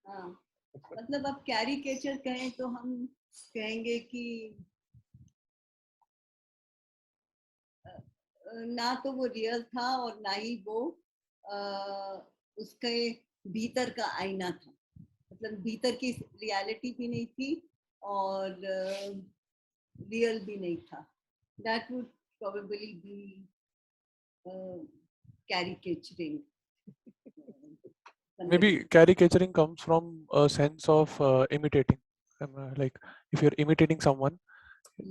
हाँ, मतलब अब caricature कहें तो हम कहेंगे कि ना तो वो रियल था और ना ही वो उसके भीतर का आईना था, मतलब भीतर की रियलिटी भी नहीं थी और रियल भी नहीं था. That would probably be caricaturing. Maybe caricaturing comes from a sense of imitating. Like if you're imitating someone,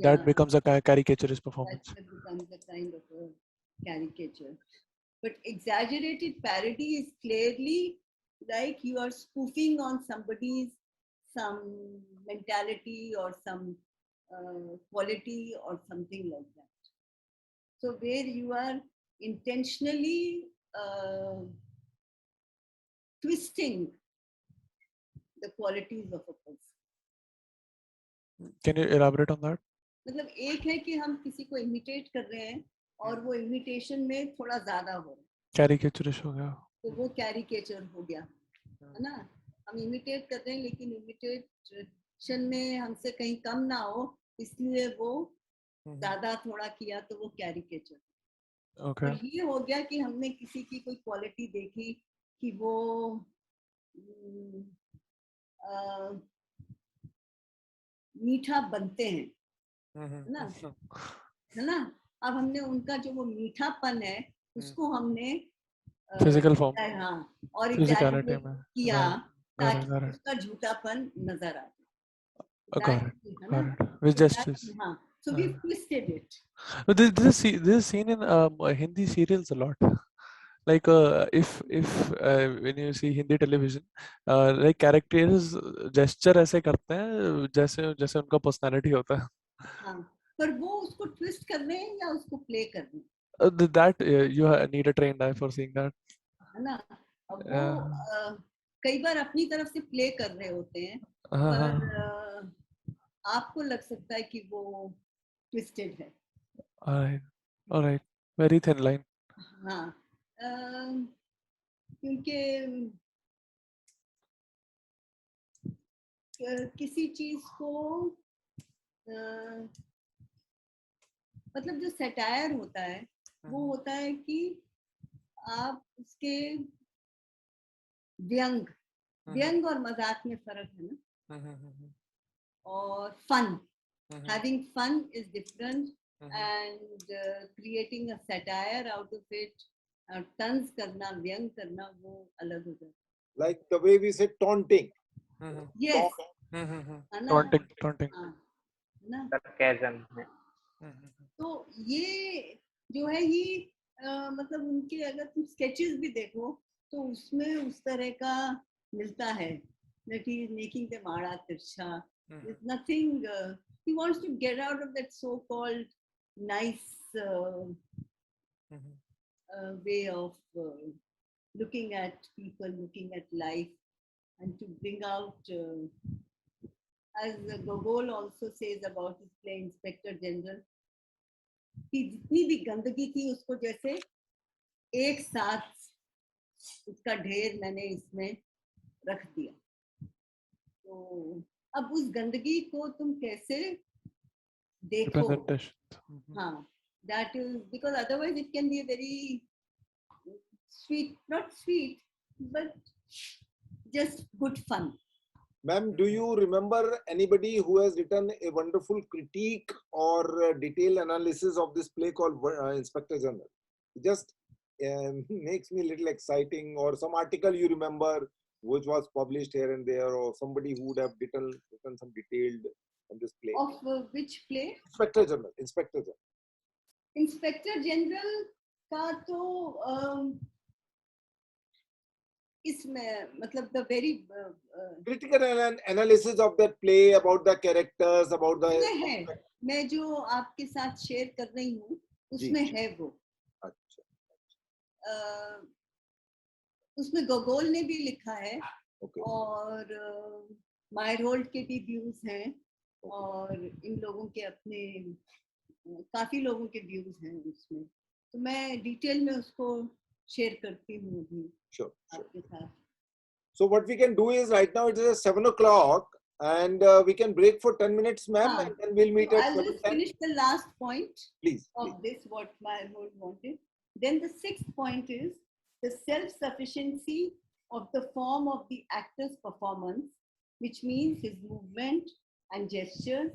that becomes a caricaturist performance. That becomes a kind of a caricature. But exaggerated parody is clearly like you are spoofing on somebody's some mentality or some quality or something like that. So where you are intentionally twisting the qualities of a person. Can you elaborate on that? मतलब एक है कि हम किसी को imitate कर रहे हैं और वो इमिटेशन में थोड़ा ज्यादा हो रहा है, Caricaturish हो गया. तो वो कैरिकेचर हो गया, है ना. हम इमिटेट कर रहे हैं लेकिन इमिटेशन में हमसे कहीं कम ना हो, इसलिए वो ज्यादा थोड़ा किया तो वो कैरिकेचर. Okay. और ये हो गया कि हमने किसी की कोई क्वालिटी देखी कि वो मीठा बनते हैं, है ना. अब हमने उनका जो वो मीठापन है उसको हमने फिजिकल फॉर्म, हाँ, और फिजिकलिटी में किया ताकि उसका झूठापन नजर आ जाए. with gestures. हाँ, so we twisted it. This is seen in Hindi serials a lot. Like if when you see Hindi television, like characters gesture ऐसे करते हैं जैसे जैसे उनका personality होता है. हाँ, पर वो उसको twist कर रहे हैं या उसको play कर रहे हैं? That you need a trained eye for seeing that. है ना. अब वो कई बार अपनी तरफ से play कर रहे होते हैं, पर आपको लग सकता है कि वो twisted है. All right, very thin line. हाँ, क्योंकि किसी चीज को मतलब जो सटायर होता है वो होता है कि आप उसके व्यंग और मजाक में फर्क है ना, और fun, having fun is different, and creating a satire out of it, tons करना, व्यंग करना, वो अलग हो जाता Like the way we say taunting. है. Yes, है ना, taunting. हाँ, है ना. sarcasm. तो ये जो है ये मतलब उनके अगर तुम स्केचेस भी देखो तो उसमें उस तरह का मिलता है, that he is making them आड़ा तिरछा. There's nothing. He wants to get out of that so-called nice way of looking at people, looking at life, and to bring out, as Gogol also says about his play Inspector General, कि जितनी भी गंदगी थी उसको जैसे एक साथ उसका ढेर मैंने इसमें रख दिया. तो अब उस गंदगी को तुम कैसे देखो, Representation. हाँ, that is because otherwise it can be a very sweet, not sweet, but just good fun. Ma'am, do you remember anybody who has written a wonderful critique or detailed analysis of this play called Inspector General? It just makes me a little exciting. Or some article you remember which was published here and there, or somebody who would have written some detailed on this play. Of which play? Inspector General. Inspector General. Inspector General का तो इसमें मतलब the very critical analysis of that play, about the characters, about the है, मैं जो आपके साथ share कर रही हूँ उसमें है वो. अच्छा. उसमें गोगोल ने भी लिखा है, Okay. और मायरहोल्ड के भी व्यूज हैं, और इन लोगों के अपने काफी लोगों के व्यूज हैं उसमें. तो मैं डिटेल में उसको शेयर करती हूँ अभी Sure. आपके साथ. So what we can do is right now it is 7 o'clock and we can break for 10 minutes, ma'am, and then we'll meet So at I'll 7:10. just finish the last point Please. of this, what Meyerhold wanted. Then the sixth point is the self-sufficiency of the form of the actor's performance, which means his movement and gestures,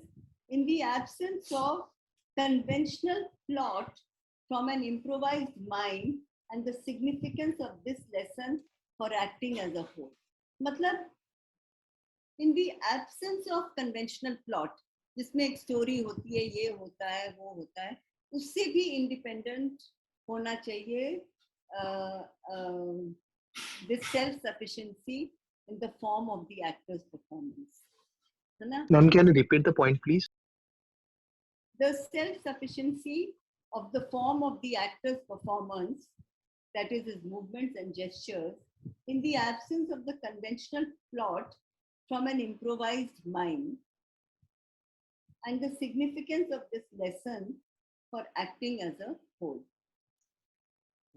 in the absence of conventional plot from an improvised mind, and the significance of this lesson for acting as a whole. मतलब in the absence of conventional plot, जिसमें एक story होती है, ये होता है, वो होता है, उससे भी इंडिपेंडेंट होना चाहिए this self-sufficiency in the form of the actor's performance. है ना? Ma'am, can you repeat the point, please? The self-sufficiency of the form of the actor's performance, that is his movements and gestures, in the absence of the conventional plot from an improvised mind, and the significance of this lesson for acting as a whole.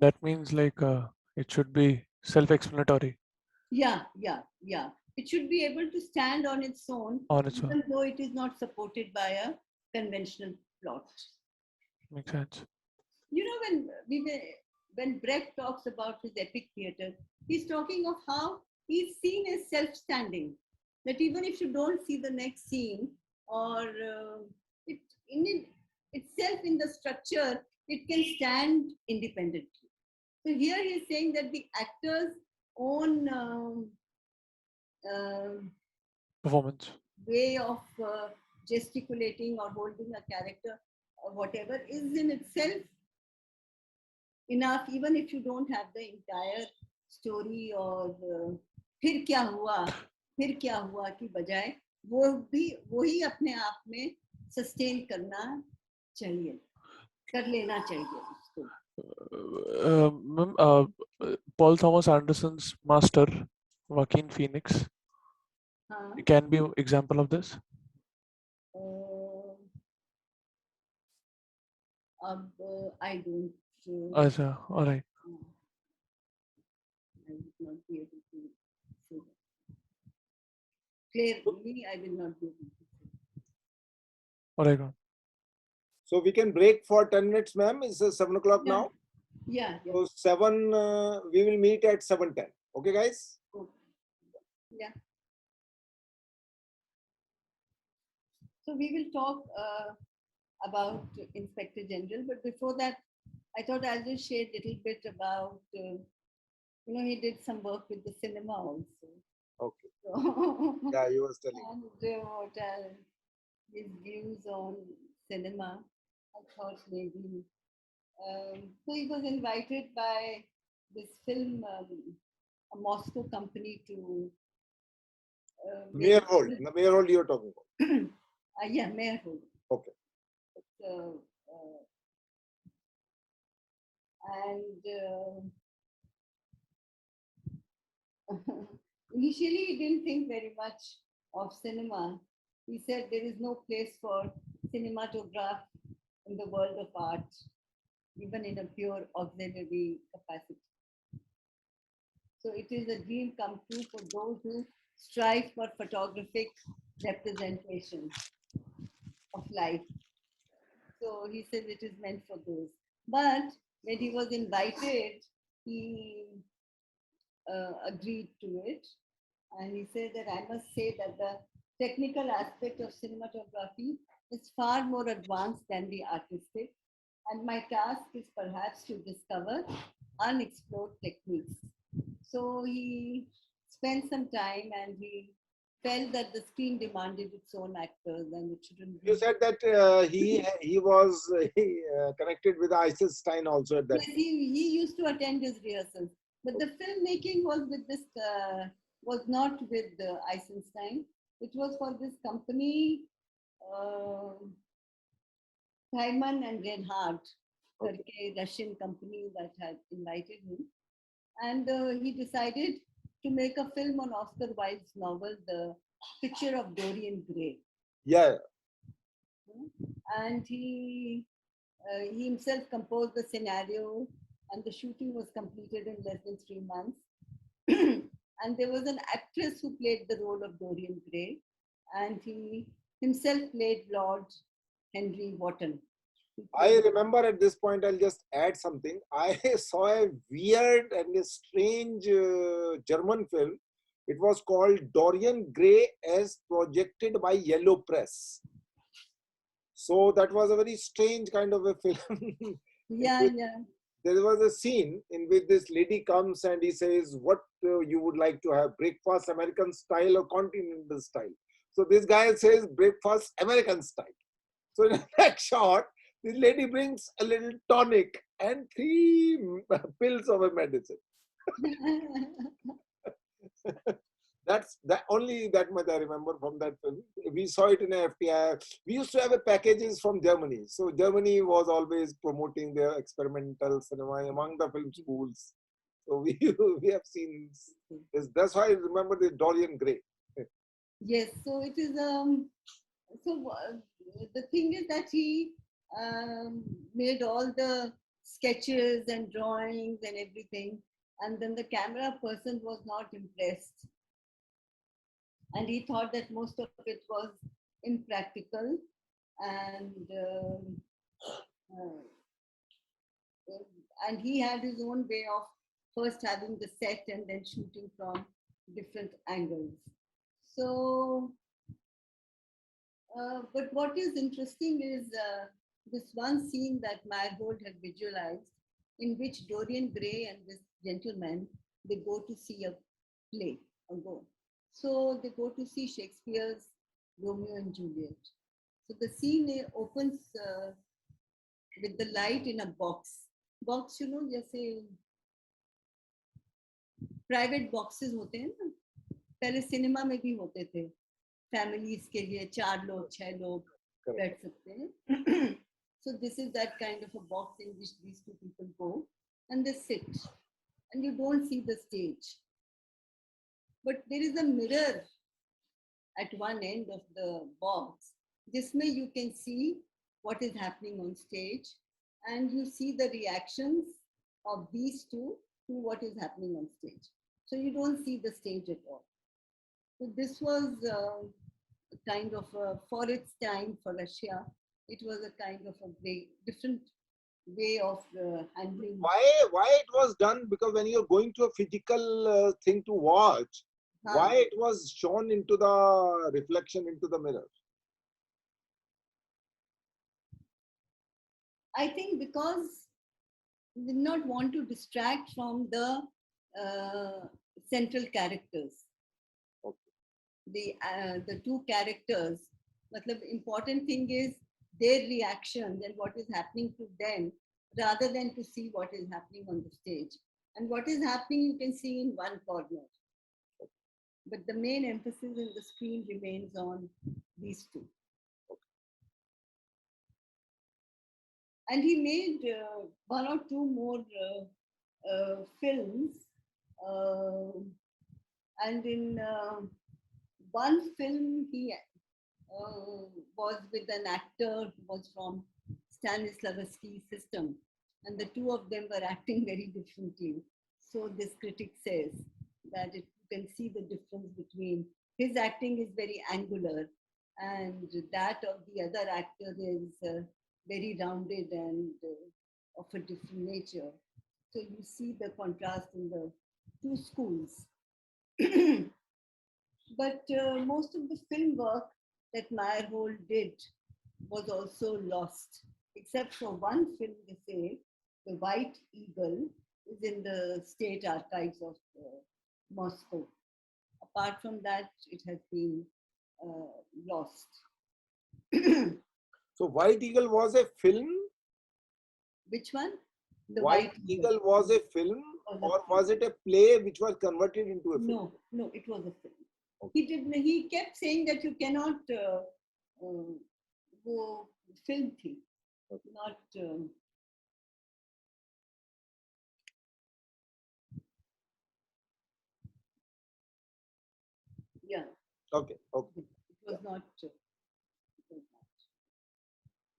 That means like it should be self-explanatory. Yeah. It should be able to stand on its own, even though it is not supported by a conventional plot. Makes sense. You know, when Brecht talks about his epic theater, he's talking of how he's seen as self-standing. That even if you don't see the next scene, or it in itself in the structure, it can stand independently. So here he's saying that the actor's own Performance. way of gesticulating or holding a character or whatever is in itself enough, even if you don't have the entire story, or फिर क्या हुआ की बजाय वो ही अपने आप में sustain कर लेना चाहिए उसको. Paul Thomas Anderson's master, Joaquin Phoenix, can be an example of this. I don't. All right. I would not be able to say that. Clearly, I will not be able to say. Oh my God. So we can break for 10 minutes, ma'am. It's 7 o'clock Yeah. now. Yeah. So 7, we will meet at 7:10. Okay, guys? Okay. Yeah. So we will talk about Inspector General, but before that, I thought I'll just share a little bit about, he did some work with the cinema also. Okay. So, Yeah, you was telling. and what are his views on cinema? I thought maybe. So he was invited by this film, a Moscow company to. Mayor Hold. The Mayor Hold you're talking about. Yeah, Mayor Hold. Okay. So, and initially, he didn't think very much of cinema. He said there is no place for cinematograph in the world of art, even in a pure auxiliary capacity. So it is a dream come true for those who strive for photographic representation of life. So he said it is meant for those. But when he was invited, he agreed to it. And he said that I must say that the technical aspect of cinematography is far more advanced than the artistic. And my task is perhaps to discover unexplored techniques. So he spent some time and he felt that the screen demanded its own actors and it shouldn't be. You said that he was connected with Eisenstein also at that. Yes, he used to attend his rehearsals. But the filmmaking was with this, was not with Eisenstein. It was for this company, Thyman and Reinhardt, a Russian company that had invited him. And he decided to make a film on Oscar Wilde's novel, The Picture of Dorian Gray. Yeah. And he himself composed the scenario, and the shooting was completed in less than 3 months. And there was an actress who played the role of Dorian Gray, and he himself played Lord Henry Wotton. I remember at this point, I'll just add something. I saw a weird and a strange German film. It was called Dorian Gray as projected by Yellow Press. So that was a very strange kind of a film. Yeah. There was a scene in which this lady comes and he says, what you would like to have, breakfast American style or continental style? So this guy says breakfast American style. So in the next shot, this lady brings a little tonic and 3 pills of a medicine. That's only that much I remember from that film. We saw it in a FTI. We used to have a packages from Germany. So Germany was always promoting their experimental cinema among the film schools. So we have seen this. That's why I remember the Dorian Gray. Yes, so it is the thing is that he made all the sketches and drawings and everything, and then the camera person was not impressed, and he thought that most of it was impractical, and he had his own way of first having the set and then shooting from different angles. So but what is interesting is this one scene that Meyerhold had visualized, in which Dorian Gray and this gentleman, they go to see a play. So they go to see Shakespeare's Romeo and Juliet. So the scene opens with the light in a box. Box, जैसे private boxes होते हैं ना, पहले cinema में भी होते थे. Families के लिए 4 लोग 6 लोग बैठ सकते हैं. So this is that kind of a box in which these 2 people go and they sit, and you don't see the stage, but there is a mirror at one end of the box. जिसमें you can see what is happening on stage, and you see the reactions of these 2 to what is happening on stage. So you don't see the stage at all. So this was kind of for its time for Russia, it was a kind of a very different way of handling. Why it was done? Because when you're going to a physical thing to watch, why it was shown into the reflection into the mirror? I think because we did not want to distract from the central characters. The two characters, matlab, important thing is their reactions and what is happening to them rather than to see what is happening on the stage. And what is happening you can see in one corner. But the main emphasis in the screen remains on these two. And he made one or two more films. And in one film, he was with an actor who was from Stanislavski system. And the two of them were acting very differently. So this critic says that you can see the difference between his acting is very angular and that of the other actor is very rounded and of a different nature. So you see the contrast in the two schools. But most of the film work that Meyerhold did was also lost, except for one film, they say, The White Eagle, is in the State Archives of Moscow. Apart from that, it has been lost. So White Eagle was a film? Which one? The White Eagle was a film, or was it a play which was converted into a film? No, it was a film. Okay. He kept saying that you cannot go film thing, okay. Not. Yeah. Okay. It was not.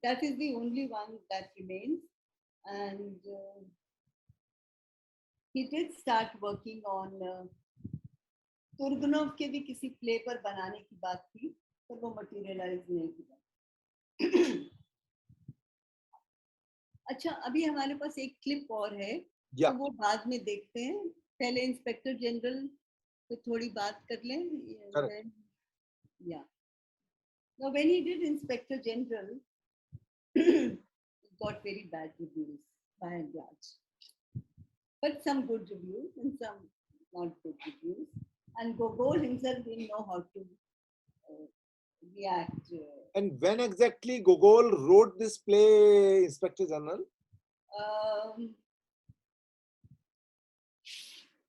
That is the only one that remains, and he did start working on. तुर्गनोव के भी किसी play पर बनाने की बात थी पर वो मटेरियलाइज नहीं हुआ। अच्छा, अभी हमारे पास एक क्लिप और है, तो वो बाद में देखते हैं। पहले इंस्पेक्टर जनरल पे थोड़ी बात कर लें। Yeah. Now when he did Inspector General, it got very bad reviews by and large, but some good reviews and some not good reviews. And Gogol himself didn't know how to react. And when exactly Gogol wrote this play, Inspector General?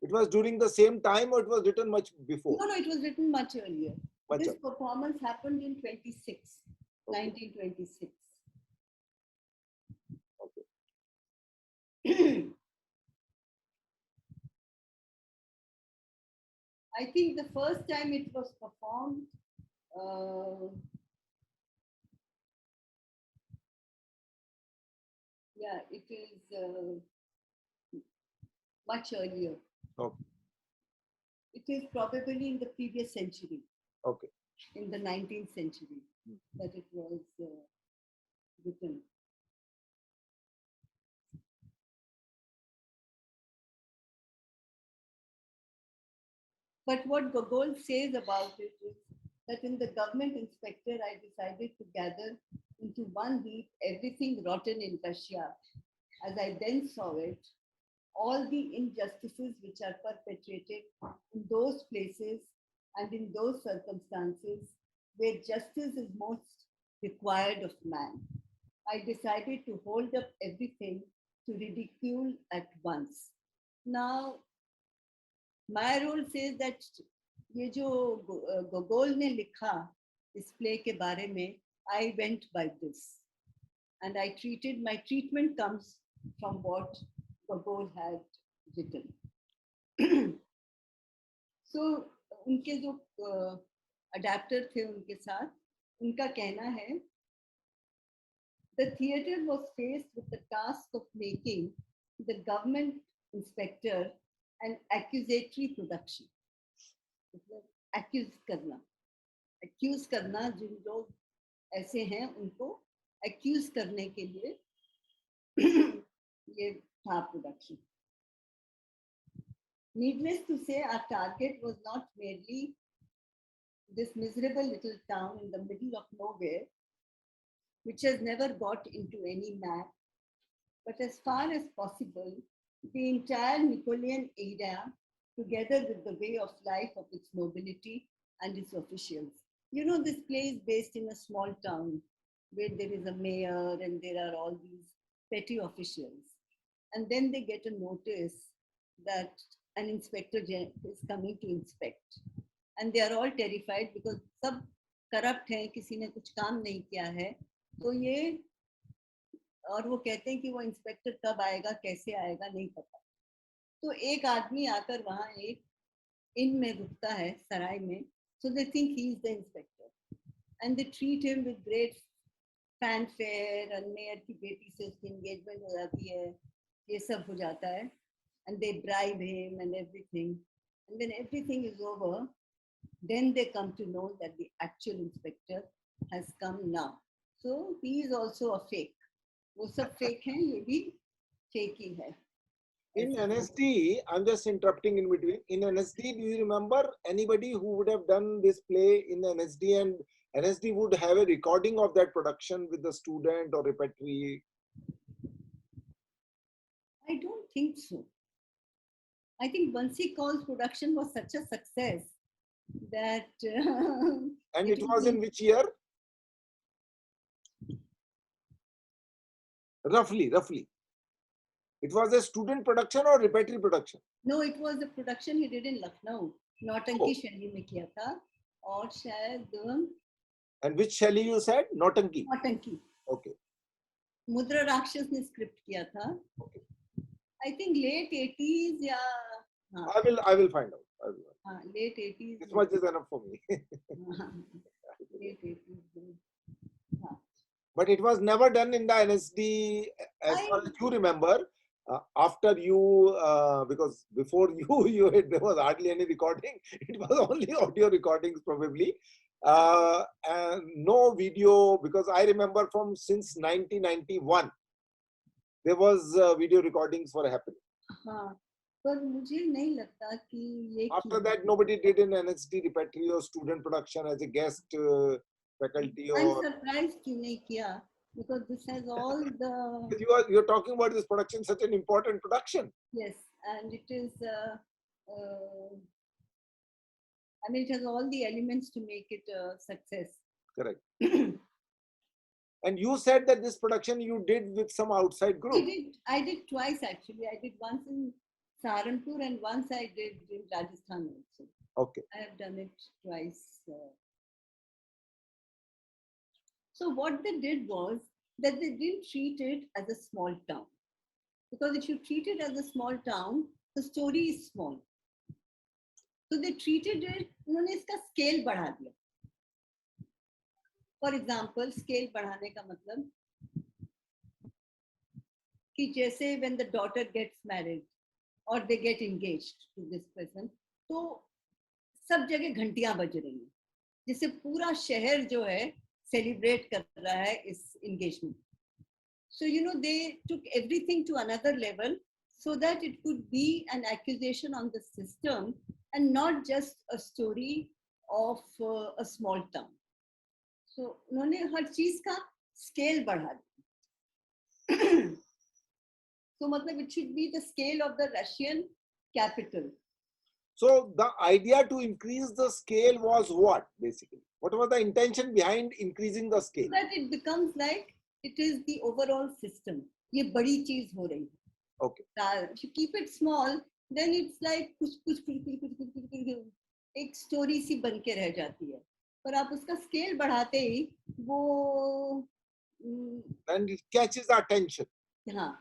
It was during the same time, or it was written much before? No, it was written much earlier. This performance happened in 1926. Okay. I think the first time it was performed, yeah, it is much earlier. Okay. It is probably in the previous century. Okay. In the 19th century that it was written. But what Gogol says about it is that in the government inspector, I decided to gather into one heap everything rotten in Russia. As I then saw it, all the injustices which are perpetrated in those places and in those circumstances where justice is most required of man. I decided to hold up everything to ridicule at once. Now, Meyerhold says that ये जो Gogol ने लिखा इस play के बारे में, I went by this, and I treated, my treatment comes from what Gogol had written. So उनके जो adapter थे उनके साथ, उनका कहना है, the theatre was faced with the task of making the government inspector and accusatory production. Accuse करना जिन लोग ऐसे हैं उनको accuse करने के लिए ये था production. Needless to say, our target was not merely this miserable little town in the middle of nowhere, which has never got into any map, but as far as possible, the entire Napoleon era, together with the way of life of its nobility and its officials. You know, this play is based in a small town where there is a mayor and there are all these petty officials. And then they get a notice that an inspector is coming to inspect. And they are all terrified because सब corrupt हैं, किसी ने कुछ काम नहीं किया है, तो ये और वो कहते हैं कि वो इंस्पेक्टर कब आएगा कैसे आएगा नहीं पता. तो एक आदमी आकर वहाँ एक इन में रुकता है सराय में. So they think he is the inspector and they treat him with great fanfare and mayor की बेटी से उसकी engagement हो जाती है, ये सब हो जाता है, and they bribe him and everything, and when everything is over, then they come to know that the actual inspector has come now. So he is also a fake. वो सब fake हैं, ये भी fake ही है. In NSD, I'm just interrupting in between. In NSD, do you remember anybody who would have done this play in NSD, and NSD would have a recording of that production with the student or repertory? I don't think so. I think Bansi Kaul's production was such a success that. And it was in which year? Roughly. It was a student production or repertory production? No, it was a production he did in Lucknow. Nautanki शैली में किया था और शायद. And which shैली you said? Nautanki. Nautanki. Okay. मुद्रा राक्षस ने script किया था. Okay. I think late 80s या. I will find out. Late 80s. This much is enough for me. Late 80s. But it was never done in the NSD as far as you remember. After you, because before you there was hardly any recording. It was only audio recordings probably. And no video, because I remember from since 1991, there was video recordings were happening. पर मुझे नहीं लगता कि ये. After that, nobody did in NSD repertory or student production as a guest faculty. I'm surprised क्यों नहीं किया, because this has all the. You're talking about this production, such an important production. Yes, and it is. I mean, it has all the elements to make it a success. Correct. And you said that this production you did with some outside group. I did twice actually. I did once in Saharanpur and once I did in Rajasthan also. Okay. I have done it twice. So what they did was that they didn't treat it as a small town. Because if you treat it as a small town, the story is small. So they treated it, उन्होंने इसका scale बढ़ा दिया. For example, scale बढ़ाने का मतलब कि जैसे when the daughter gets married or they get engaged to this person, तो सब जगह घंटियां बज रही हैं, जिससे पूरा शहर जो है celebrate कर रहा है इस engagement. So they took everything to another level so that it could be an accusation on the system and not just a story of a small town. So उन्होंने हर चीज का scale बढ़ा दिया. So मतलब it should be the scale of the Russian capital. So the idea to increase the scale was what basically? What was the intention behind increasing the scale? So that it becomes like it is the overall system. ये बड़ी चीज हो रही है. Okay. If you keep it small, then it's like कुछ एक story सी बन के रह जाती है. पर आप उसका scale बढ़ाते ही वो. And it catches the attention. हाँ.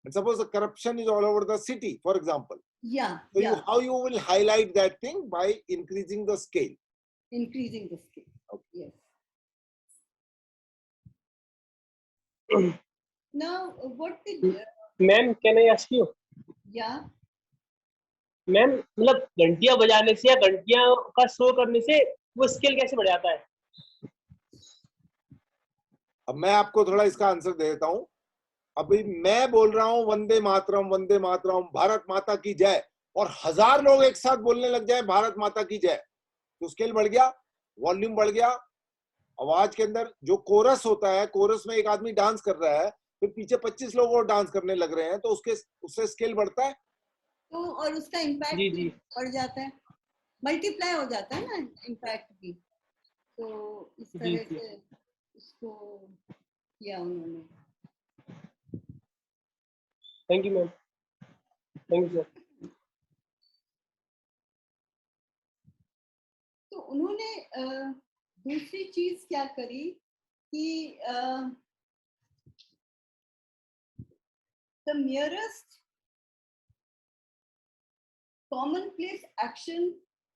And suppose the corruption is all over the city, for example. Yeah. So yeah. how you will highlight that thing? By increasing the scale. Increasing the scale. Okay. Yes. Now, what did... Ma'am, can I ask you? Yeah. Ma'am मतलब घंटियां बजाने से या घंटियां का show करने से वो स्किल कैसे बढ़ जाता है? अब मैं आपको थोड़ा इसका आंसर दे देता हूं। अभी मैं बोल रहा हूं वंदे मातरम, भारत माता की जय, और 1000 लोग एक साथ बोलने लग जाए भारत माता की जय, तो स्केल बढ़ गया, वॉल्यूम बढ़ गया। आवाज के अंदर जो कोरस होता है, कोरस में एक आदमी डांस कर रहा है, फिर पीछे 25 लोग और डांस करने लग रहे हैं, तो उससे स्केल बढ़ता है। तो और उसका इम्पैक्ट जी बढ़ जाता है, मल्टीप्लाई हो जाता है ना इम्पैक्ट भी। तो इस जी तरह जी से इसको किया उन्होंने। Thank you ma'am, thank you sir. तो उन्होंने दूसरी चीज क्या करी कि the merest commonplace action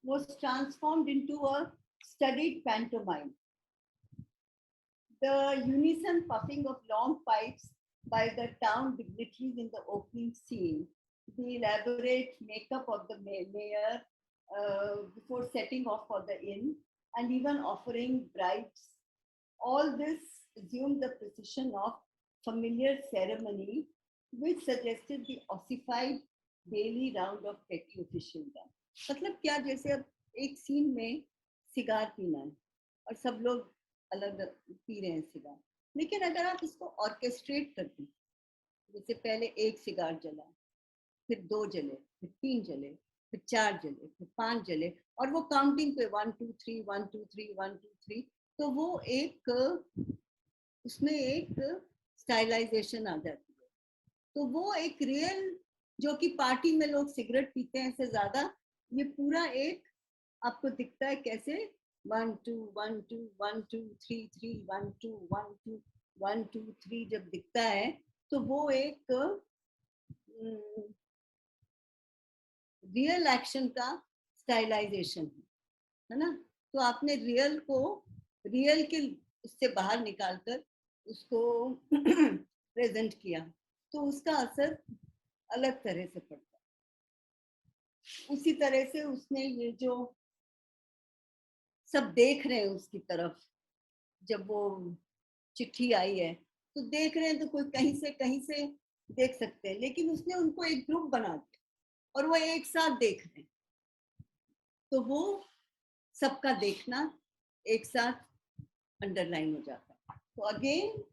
was transformed into a studied pantomime. The unison puffing of long pipes by the town dignitaries in the opening scene, the elaborate makeup of the mayor before setting off for the inn, and even offering bribes, all this assumed the precision of familiar ceremony, which suggested the ossified daily round of petty officialdom. मतलब क्या, जैसे अब एक scene में cigar पीना है और सब लोग अलग पी रहे हैं सिगार, लेकिन अगर आप इसको ऑर्केस्ट्रेट कर दें, जैसे पहले एक सिगार जला, फिर 2 जले, फिर 3 जले, फिर 4 जले, फिर 5 जले, और वो काउंटिंग पे 1 2 3 1 2 3 1 2 3, तो वो एक उसमें एक स्टाइलाइजेशन आ जाती है। तो वो एक रियल, जो कि पार्टी में लोग सिगरेट पीते हैं से ज्यादा, ये पूरा एक आपको दिखता है कैसे 1 2 1 2 1 2 3 3 1 2 1 2 1 2 3 जब दिखता है, तो वो एक रियल एक्शन का स्टाइलाइजेशन है ना। तो आपने रियल को रियल के उससे बाहर निकालकर उसको प्रेजेंट किया, तो उसका असर अलग तरह से पड़ता है। उसी तरह से उसने ये जो सब देख रहे हैं उसकी तरफ, जब वो चिट्ठी आई है तो देख रहे हैं, तो कोई कहीं से देख सकते हैं, लेकिन उसने उनको एक ग्रुप बना दिया और वो एक साथ देख रहे हैं, तो वो सबका देखना एक साथ अंडरलाइन हो जाता है। तो again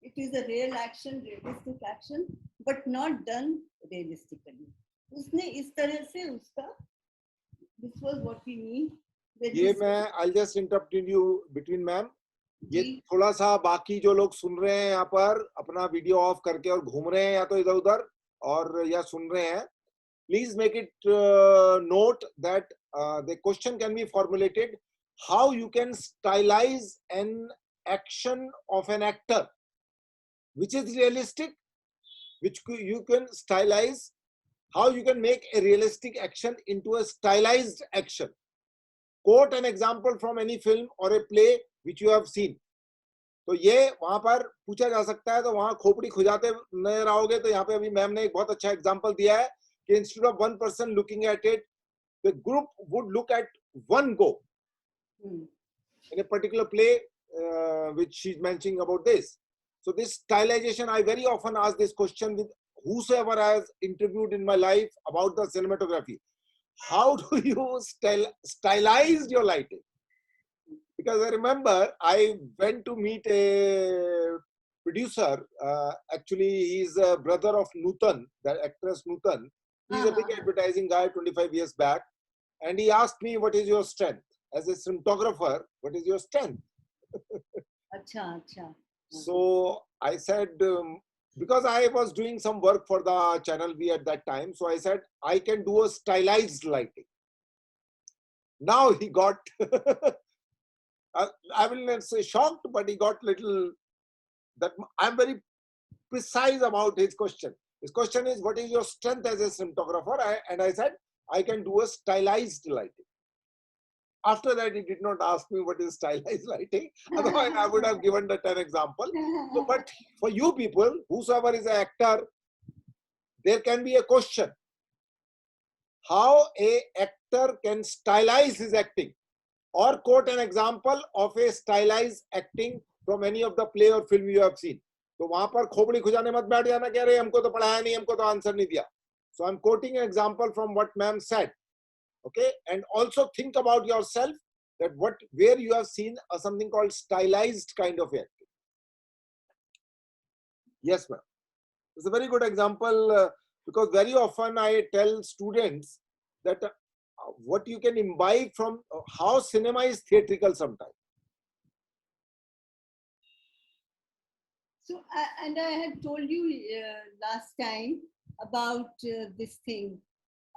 it is a real action, realistic action, but not done realistically. उसने इस तरह से उसका, this was what we mean. ये मैं I just interrupt you between ma'am, ये जी। थोड़ा सा बाकी जो लोग सुन रहे हैं यहाँ पर अपना वीडियो ऑफ करके और घूम रहे हैं या तो इधर उधर और या सुन रहे हैं, please make it note that the question can be formulated how you can stylize an action of an actor which is realistic, which you can stylize, how you can make a realistic action into a stylized action. Quote an example from any film or a play which you have seen. तो ये वहां पर पूछा जा सकता है, तो वहां खोपड़ी खुजाते नजर आओगे, तो यहाँ पे अभी मैम ने एक बहुत अच्छा एग्जांपल दिया है कि instead of one person looking at it, the group would look at one go in a particular play which she's mentioning about this. So this stylization, I very often ask this question with whosoever I have interviewed in my life about the cinematography. How do you stylize your lighting? Because I remember I went to meet a producer. Actually, he's a brother of Nutan, the actress Nutan. He's a big advertising guy 25 years back. And he asked me, what is your strength? As a cinematographer, what is your strength? अच्छा अच्छा. So I said, because I was doing some work for the Channel V at that time, so I said, I can do a stylized lighting. Now he got, I will not say shocked, but he got little, that I'm very precise about his question. His question is, what is your strength as a cinematographer? And I said, I can do a stylized lighting. After that, he did not ask me what is stylized lighting. Otherwise, I would have given the 10 example. So, but for you people, whosoever is an actor, there can be a question. How a actor can stylize his acting, or quote an example of a stylized acting from any of the play or film you have seen. तो वहां पर खोपड़ी खुजाने मत बैठ जाना, कह रहे हमको तो पढ़ाया नहीं, हमको तो आंसर नहीं दिया. So I'm quoting an example from what ma'am said. Okay, and also think about yourself that where you have seen something called stylized kind of acting. Yes, ma'am. It's a very good example because very often I tell students that what you can imbibe from how cinema is theatrical sometimes. So, and I had told you last time about this thing,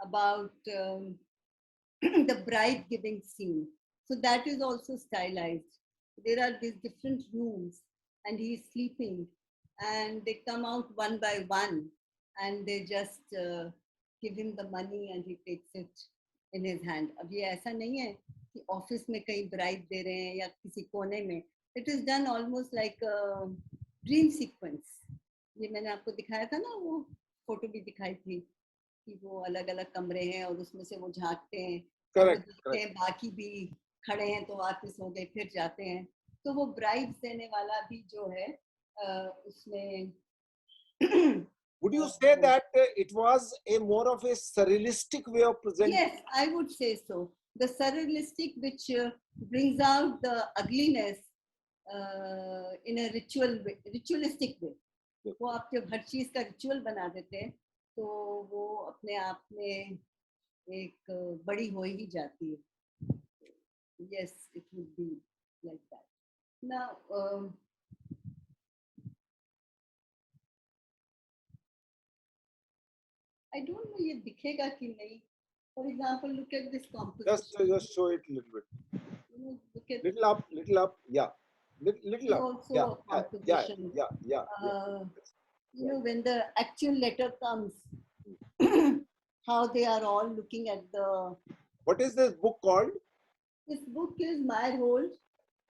about the bride giving scene. So that is also stylized. There are these different rooms and he is sleeping and they come out one by one and they just give him the money and he takes it in his hand. अब ये ऐसा नहीं है कि office में कहीं bride दे रहे हैं या किसी कोने में. It is done almost like a dream sequence. ये मैंने आपको दिखाया था ना, वो फोटो भी दिखाई थी कि वो अलग अलग कमरे हैं और उसमें से वो झांकते हैं. Correct. हैं बाकी भी खड़े हैं तो वापस हो गए फिर जाते हैं. तो वो ब्राइड देने वाला भी जो है उसमें Would you say that it was a more of a surrealistic way of presenting? Yes, I would say so. The surrealistic which brings out the ugliness in a ritualistic way. वो आप जब हर चीज का रिचुअल बना देते हैं तो वो अपने आप में एक बड़ी हो ही जाती है. Yes, it would be like that. Now, I don't know ये दिखेगा कि नहीं. For example, look at this composition. Just show it a little bit. You know, look at Little up, yeah. Little up, also yeah, a composition. yeah. You know, when the actual letter comes, how they are all looking at the. What is this book called? This book is Meyerhold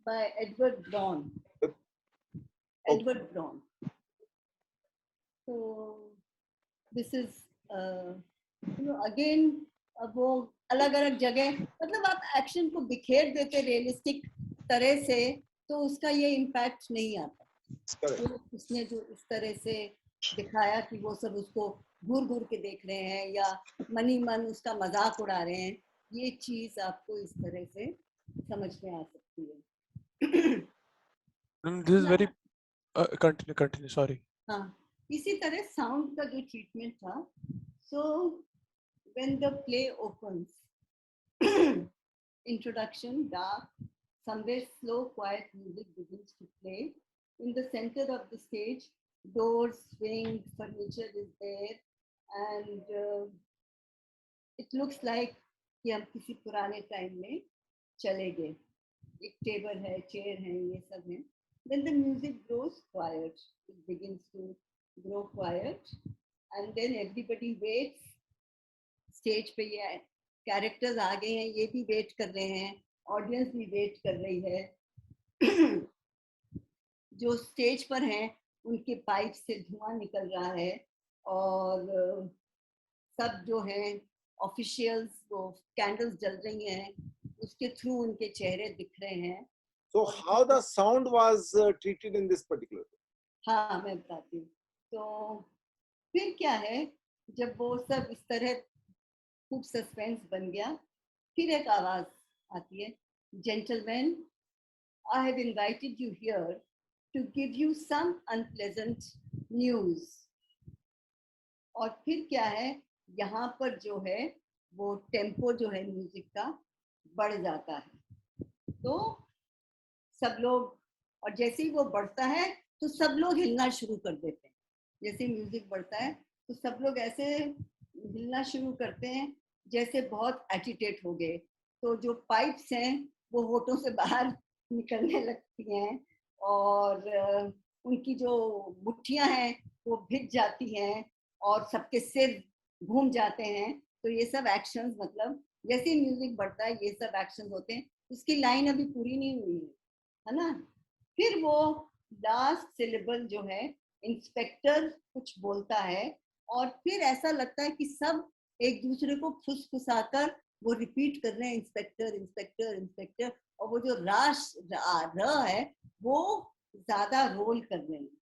by Edward Braun. Okay. Edward Braun. So this is, you know, again, अब वो अलग अलग जगह, मतलब आप action को बिखेर देते रियलिस्टिक तरह से तो उसका ये इम्पैक्ट नहीं आता. तो उसने जो इस तरह से दिखाया कि वो सब उसको घूर घूर के देख रहे हैं या मनी मन उसका मजाक उड़ा रहे हैं, ये चीज आपको इस तरह से समझ में आ सकती है. This is very continue. Sorry. हाँ, इसी तरह साउंड का जो ट्रीटमेंट था. So when the play opens, introduction, dark, somewhere slow, quiet music begins to play. In the center of the stage, doors swing, furniture is there, and it looks like कि हम किसी पुराने time में चले गए. एक table है, chair है, ये सब है. Then the music grows quiet. It begins to grow quiet, and then everybody waits. Stage पे ये कैरेक्टर्स आ गए हैं, ये भी वेट कर रहे हैं, ऑडियंस भी वेट कर रही है. जो स्टेज पर हैं उनके पाइप से धुआं निकल रहा है और सब जो हैं ऑफिशियल्स वो कैंडल्स जल रही हैं, उसके थ्रू उनके चेहरे दिख रहे हैं. So how the sound was treated in this particular? हाँ, मैं बताती हूँ. तो फिर क्या है, जब वो सब इस तरह खूब सस्पेंस बन गया, फिर एक आवाज आती है. Gentlemen, I have invited you here to give you some unpleasant news. और फिर क्या है, यहाँ पर जो है वो टेम्पो जो है म्यूजिक का बढ़ जाता है. तो सब लोग, और जैसे ही वो बढ़ता है तो सब लोग हिलना शुरू कर देते हैं. जैसे म्यूजिक बढ़ता है तो सब लोग ऐसे हिलना शुरू करते हैं जैसे बहुत एजिटेट हो गए. तो जो पाइप्स हैं वो होठों से बाहर निकलने लगती हैं और उनकी जो मुट्ठियां हैं वो भिग जाती हैं और सबके सिर घूम जाते हैं. तो ये सब एक्शंस, मतलब जैसे म्यूजिक बढ़ता है ये सब एक्शंस होते हैं. उसकी लाइन अभी पूरी नहीं हुई है ना. फिर वो लास्ट सिलेबल जो है, इंस्पेक्टर कुछ बोलता है और फिर ऐसा लगता है कि सब एक दूसरे को फुसफुसाकर वो रिपीट कर रहे हैं, इंस्पेक्टर इंस्पेक्टर इंस्पेक्टर, और वो जो र है वो ज्यादा रोल कर रहे हैं।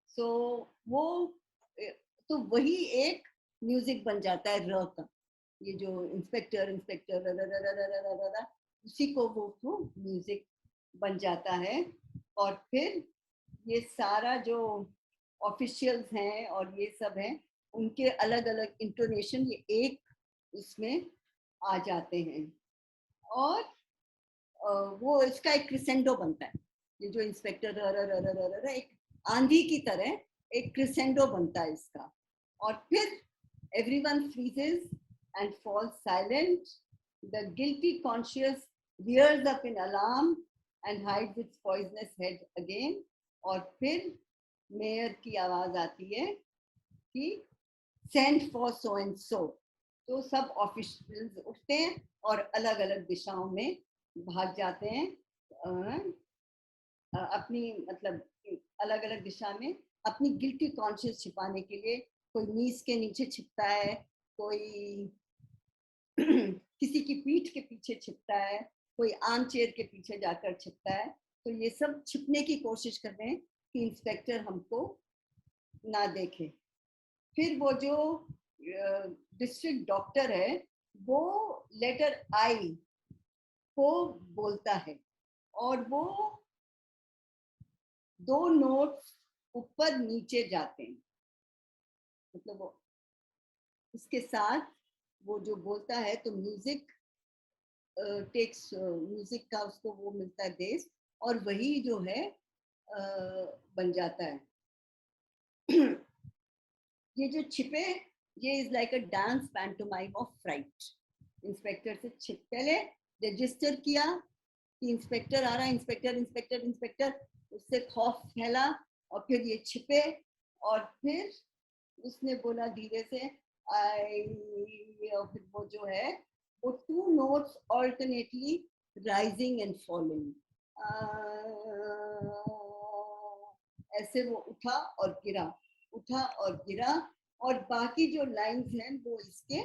सो वो तो वही एक म्यूजिक बन जाता है र का, ये जो इंस्पेक्टर इंस्पेक्टर उसी को वो म्यूजिक बन जाता है। और फिर ये सारा जो ऑफिशियल्स हैं और ये सब हैं, उनके अलग अलग इंटोनेशन ये एक इसमें आ जाते हैं, और वो इसका एक क्रिसेंडो बनता है। ये जो इंस्पेक्टर एक आंधी की तरह एक क्रिसेंडो बनता है इसका, और फिर everyone freezes and falls silent. The guilty conscience rears up in alarm and hides its poisonous head again. और फिर मेयर की आवाज आती है कि send for so and so. तो सब ऑफिशियल्स उठते हैं और अलग अलग दिशाओं में भाग जाते हैं, अपनी मतलब अलग अलग दिशा में अपनी गिल्टी कॉन्शियस छिपाने के लिए। कोई नीस के नीचे छिपता है, कोई किसी की पीठ के पीछे छिपता है, कोई आर्म चेयर के पीछे जाकर छिपता है। तो ये सब छिपने की कोशिश कर रहे हैं कि इंस्पेक्टर हमको ना देखे। फिर वो जो डिस्ट्रिक्ट डॉक्टर है वो लेटर आई को बोलता है, और वो 2 नोट्स ऊपर नीचे जाते हैं, मतलब वो इसके साथ वो जो बोलता है तो म्यूजिक टेक्स म्यूजिक का उसको वो मिलता है बेस, और वही जो है बन जाता है। ये जो छिपे, ये is like a dance pantomime of fright. Inspector से छिप पहले रजिस्टर किया कि इंस्पेक्टर आ रहा है, इंस्पेक्टर इंस्पेक्टर इंस्पेक्टर, उससे खौफ फैला, और फिर ये छिपे, और फिर उसने बोला धीरे से आई, और फिर वो जो है वो 2 notes alternately rising and falling, ऐसे वो उठा और गिरा, उठा और गिरा, और बाकी जो लाइंस हैं वो इसके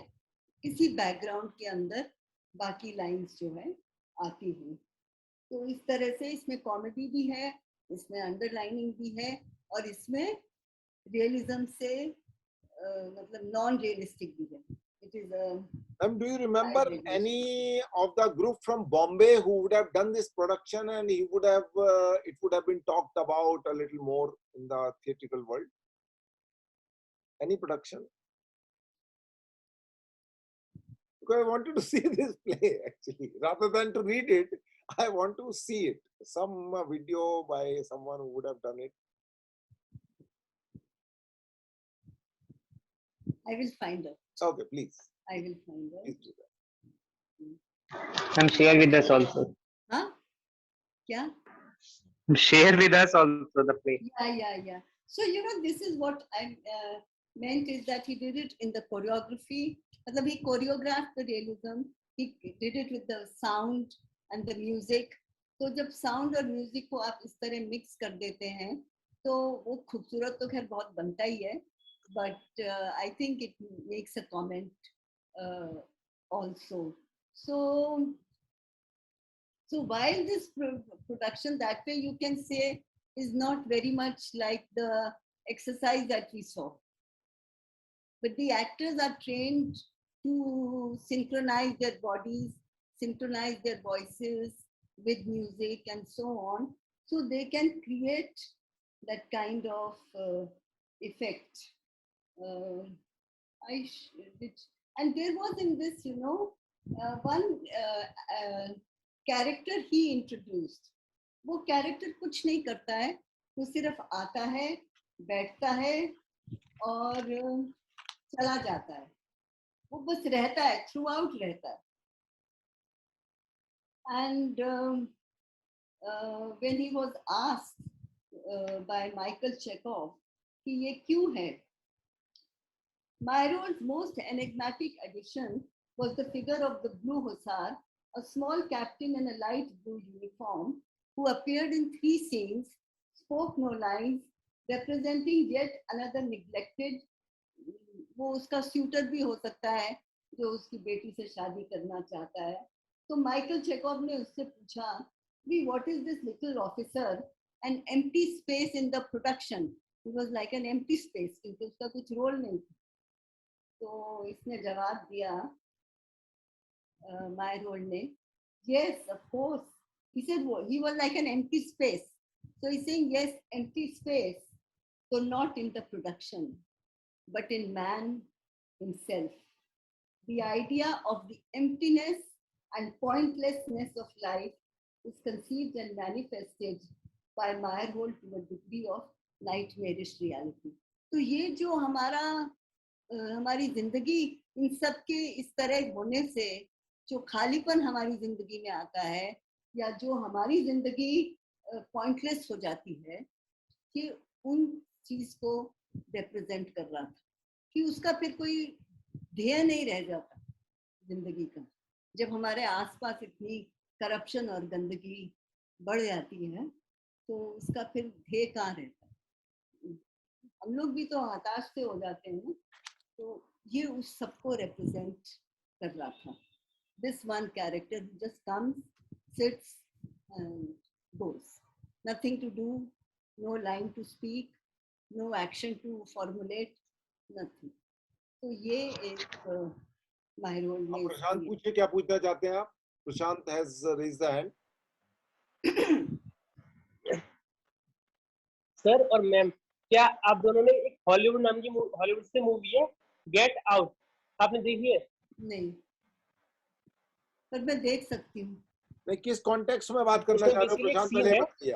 किसी बैकग्राउंड के अंदर बाकी लाइंस जो है आती हैं। तो इस तरह से इसमें कॉमेडी भी है, इसमें अंडरलाइनिंग भी है, और इसमें रियलिज्म से मतलब नॉन रियलिस्टिक भी है। It is a Do you remember any of the group from Bombay who would have done this production, and he would have it would have been talked about a little more in the theatrical world? Any production? Because I wanted to see this play actually, rather than to read it. I want to see it. Some video by someone who would have done it. I will find out. Okay, please. I will find out. Please do that. And share with us also. Huh? Yeah. Share with us also the play. Yeah. So this is what I meant, is that he did it in the choreography. मतलब he choreographed the realism. He did it with the sound and the music. तो जब sound और music को आप इस तरह mix कर देते हैं तो वो खूबसूरत तो खैर बहुत बनता ही है, but I think it makes a comment also. So while this production that way you can say is not very much like the exercise that we saw, but the actors are trained to synchronize their bodies, synchronize their voices with music and so on, so they can create that kind of effect. And there was in this, one character he introduced. वो character कुछ नहीं करता है, वो सिर्फ आता है, बैठता है और चला जाता है, वो बस रहता है, throughout रहता है. And when he was asked by Michael Chekhov कि ये क्यों है, Myro's most enigmatic addition was the figure of the Blue Hussar, a small captain in a light blue uniform who appeared in 3 scenes, spoke no lines, representing yet another neglected, वो उसका स्यूटर भी हो सकता है जो उसकी बेटी से शादी करना चाहता है। तो माइकल चेकोव ने उससे पूछा, we what is this little officer, an empty space in the production. He was like an empty space, क्योंकि उसका कुछ रोल नहीं था। तो इसने जवाब दिया, Meyerhold ने, yes, of course. He said he was like an empty space. So he's saying, yes, empty space. So not in the production, but in man himself. The idea of the emptiness and pointlessness of life is conceived and manifested by Meyerhold to a degree of nightmarish reality. तो ये जो हमारी जिंदगी इन सब के इस तरह होने से जो खालीपन हमारी जिंदगी में आता है, या जो हमारी जिंदगी पॉइंटलेस हो जाती है, कि उन चीज को रिप्रेजेंट कर रहा था, कि उसका फिर कोई ध्येय नहीं रह जाता जिंदगी का। जब हमारे आसपास इतनी करप्शन और गंदगी बढ़ जाती है तो उसका फिर ध्येय कहाँ रहता है। हम लोग भी तो हताश से हो जाते हैं ना। तो ये उस सबको रिप्रेजेंट कर रहा था। This one character who just comes, sits and goes. Nothing to do, no line to speak, no action to formulate, nothing. तो ये एक Meyerhold ने प्रशांत पूछिए, क्या पूछना चाहते हैं आप? प्रशांत has raised the hand. Sir और मैम, क्या आप दोनों ने एक हॉलीवुड नाम की हॉलीवुड से मूवी है गेट आउट, आपने देखी है? नहीं, पर मैं देख सकती हूँ। नहीं, किस कॉन्टेक्स्ट में बात करना चाह रहे हो प्रशांत? पहले बताइए।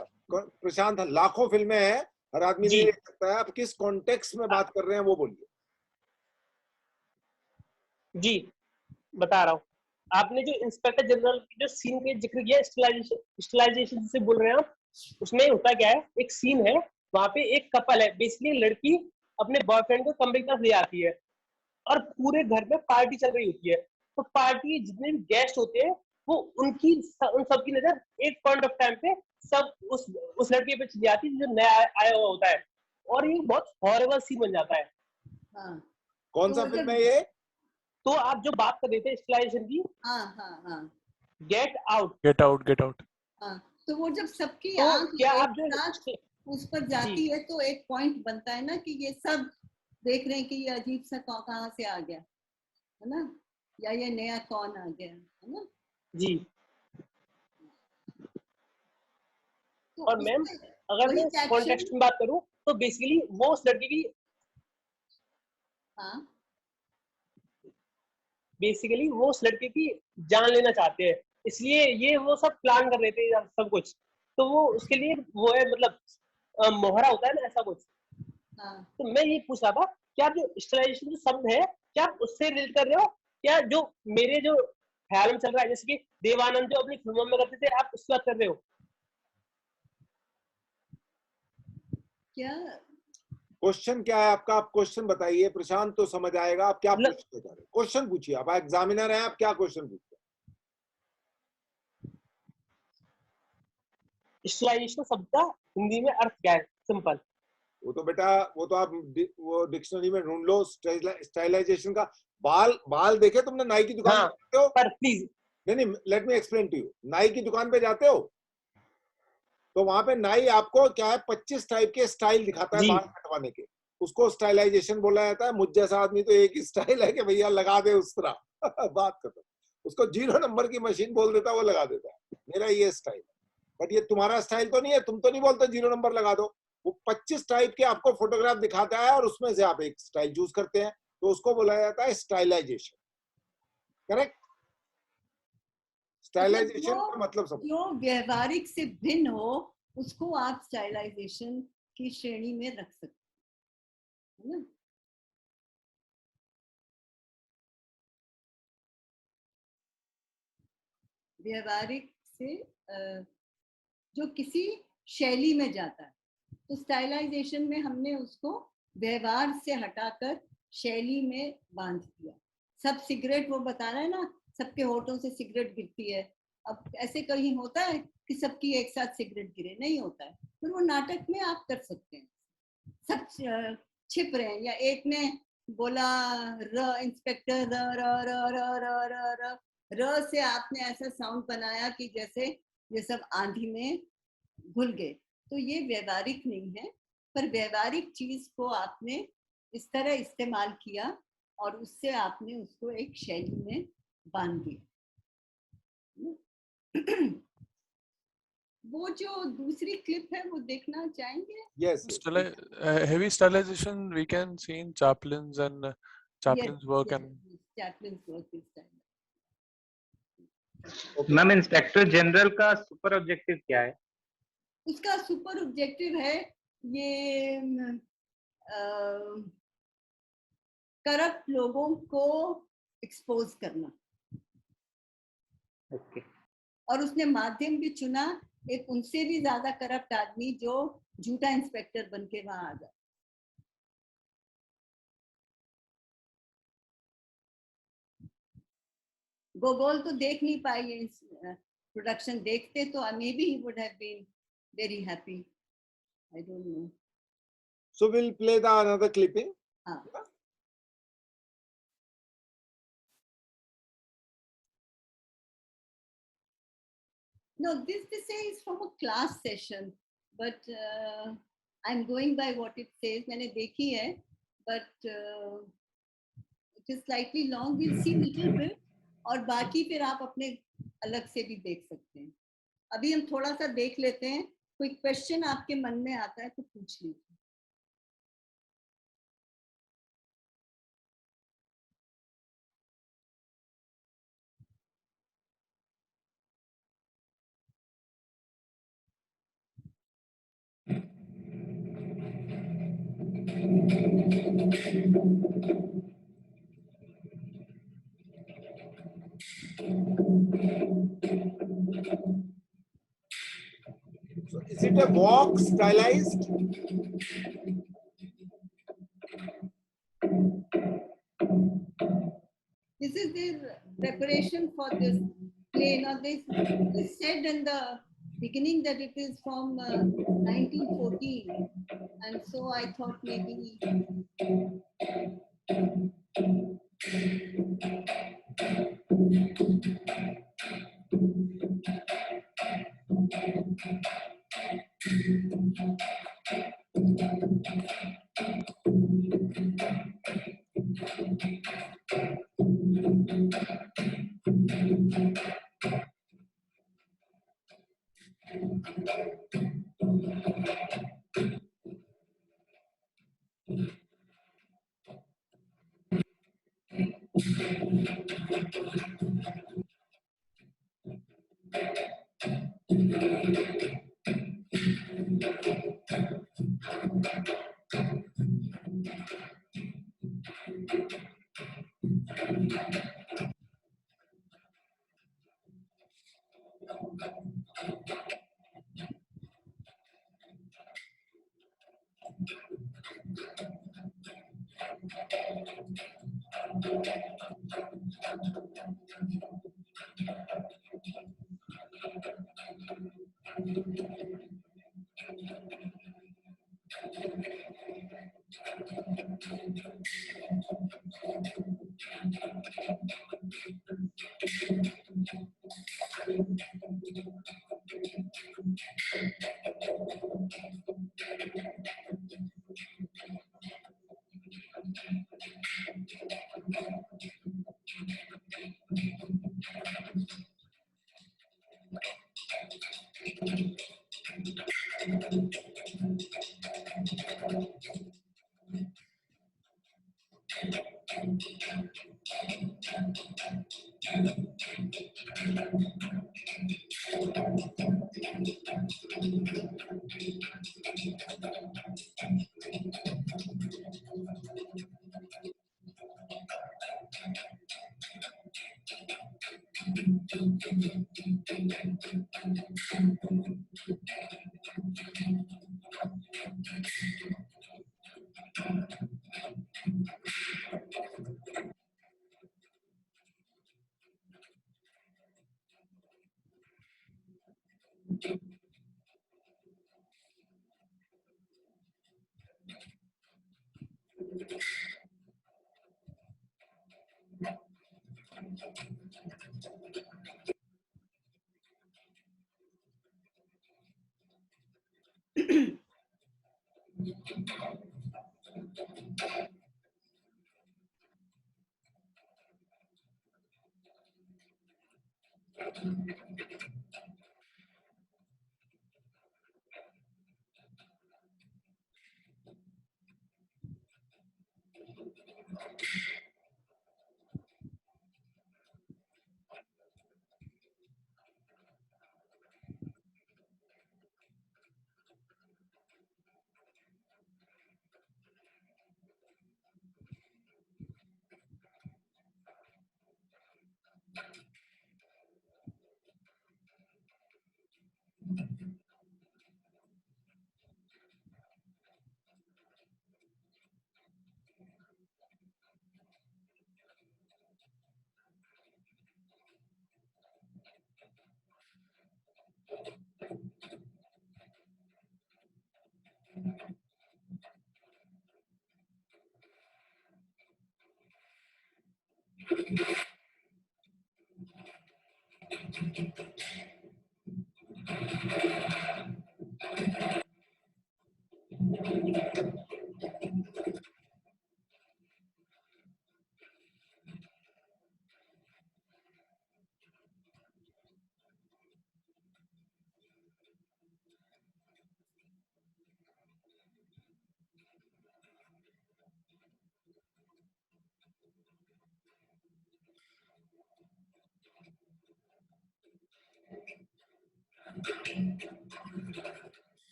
प्रशांत, लाखों फिल्में हैं, हर आदमी नहीं देख सकता है। आप किस कॉन्टेक्स्ट में बात कर रहे हैं वो बोलिए। जी बता रहा हूँ। आपने जो इंस्पेक्टर जनरल की जो सीन के जिक्र किया, स्टिलाइजेशन से बोल रहे हैं आप, उसमें होता क्या है, एक सीन है, वहां पे एक कपल है, बेसिकली लड़की अपने बॉयफ्रेंड को कमरे की तरफ ले आती है और पूरे घर में पार्टी चल रही होती है। तो पार्टी जितने भी गेस्ट होते हैं वो उन सबकी नजर एक पॉइंट ऑफ टाइम पे सब उस लड़के पे चली जाती है जो नया आया हुआ होता है, और ये बहुत हॉरिबल सीन बन जाता है। हाँ। कौन सा फिल्म है ये? तो आप जो बात कर रहे थे स्टिलाइजेशन की, गेट आउट। हाँ, तो वो जब सबकी तो आंख क्या एक आप जो साथ उस पर जाती है तो एक पॉइंट बनता है ना कि ये सब देख रहे हैं कि ये अजीब सा कहाँ से आ गया, है ना, या ये नया कौन आ गया, है ना जी। तो और मैम अगर मैं कॉन्टेक्स्ट में बात करूं तो बेसिकली वो उस लड़की की बेसिकली वो उस लड़के की जान लेना चाहते हैं, इसलिए ये वो सब प्लान कर रहे थे सब कुछ। तो वो उसके लिए वो है, मतलब मोहरा होता है ना, ऐसा कुछ। तो मैं ये पूछ रहा था, क्या आप जो स्टिलाइजेशन जो शब्द है, क्या आप उससे रिलेट कर रहे हो, क्या जो मेरे जो ख्याल में चल रहा है, जैसे कि देवानंद जो अपनी फिल्मों में करते थे, आप उसकी बात कर रहे हो क्या? क्वेश्चन क्या है आपका? आप क्वेश्चन बताइए, प्रशांत तो समझ आएगा आप क्या पूछना चाह रहे हैं। क्वेश्चन पूछिए, आप एग्जामिनर हैं, आप क्या क्वेश्चन पूछते हैं? स्टिलाइजेशन शब्द का हिंदी में अर्थ क्या है? सिंपल। वो तो बेटा, वो तो आप वो डिक्शनरी में ढूंढ लो। स्टाइलाइजेशन का बाल देखे तुमने नाई की दुकान पे जाते हो? पर प्लीज नहीं, let me explain to you. नाई की दुकान पे जाते हो तो वहां पे नाई आपको क्या है 25 टाइप के स्टाइल दिखाता है बाल कटवाने के। उसको स्टाइलाइजेशन बोला जाता है। मुझ जैसा आदमी तो एक ही स्टाइल है कि भैया लगा दे उस तरह बात खत्म। उसको 0 नंबर की मशीन बोल देता है, वो लगा देता है। मेरा ये स्टाइल है, बट ये तुम्हारा स्टाइल तो नहीं है। तुम तो नहीं बोलते 0 नंबर लगा दो। वो 25 टाइप के आपको फोटोग्राफ दिखाता है और उसमें से आप एक स्टाइल चूज करते हैं, तो उसको बोला जाता है स्टाइलाइजेशन। करेक्ट? स्टाइलाइजेशन का मतलब समझो। जो व्यवहारिक से भिन्न हो उसको आप स्टाइलाइजेशन की श्रेणी में रख सकते हैं, है ना? व्यवहारिक से जो किसी शैली में जाता है, तो स्टाइलाइजेशन में हमने उसको व्यवहार से हटाकर शैली में बांध दिया। सब सिगरेट वो बता रहा है ना, सबके होठों से सिगरेट गिरती है। अब ऐसे कहीं होता है कि सबकी एक साथ सिगरेट गिरे? नहीं होता है। फिर वो नाटक में आप कर सकते हैं, सब छिप रहे हैं, या एक ने बोला र इंस्पेक्टर र र र र र र र र से आपने ऐसा साउंड बनाया कि जैसे ये सब आंधी में घुल गए। तो ये व्यवहारिक नहीं है, पर व्यवहारिक चीज को आपने इस तरह इस्तेमाल किया और उससे आपने उसको एक शैली में बांध दिया। वो जो दूसरी क्लिप है वो देखना चाहेंगे? Yes. Heavy stylization we can see in Chaplin's and Chaplin's work and Chaplin's work is stylized. Okay. Ma'am inspector general का सुपर ऑब्जेक्टिव क्या है? उसका सुपर ऑब्जेक्टिव है ये करप्ट लोगों को एक्सपोज करना। ओके। और उसने माध्यम भी चुना एक उनसे भी ज्यादा करप्ट आदमी जो झूठा इंस्पेक्टर बन के वहां आ जाए। गोगोल तो देख नहीं पाई प्रोडक्शन, देखते तो maybe he would have been very happy, I don't know. So we'll play the another clipping. हाँ। No, this is from a class session, but I'm going by what it says. मैंने देखी है, but it is slightly long. We'll see little bit, और बाकी फिर आप अपने अलग से भी देख सकते हैं। अभी हम थोड़ा सा देख लेते हैं, कोई क्वेश्चन आपके मन में आता है तो पूछ लीजिए। So is it a walk stylized? This is their preparation for this play. Now they said in the beginning that it is from 1914, and so I thought maybe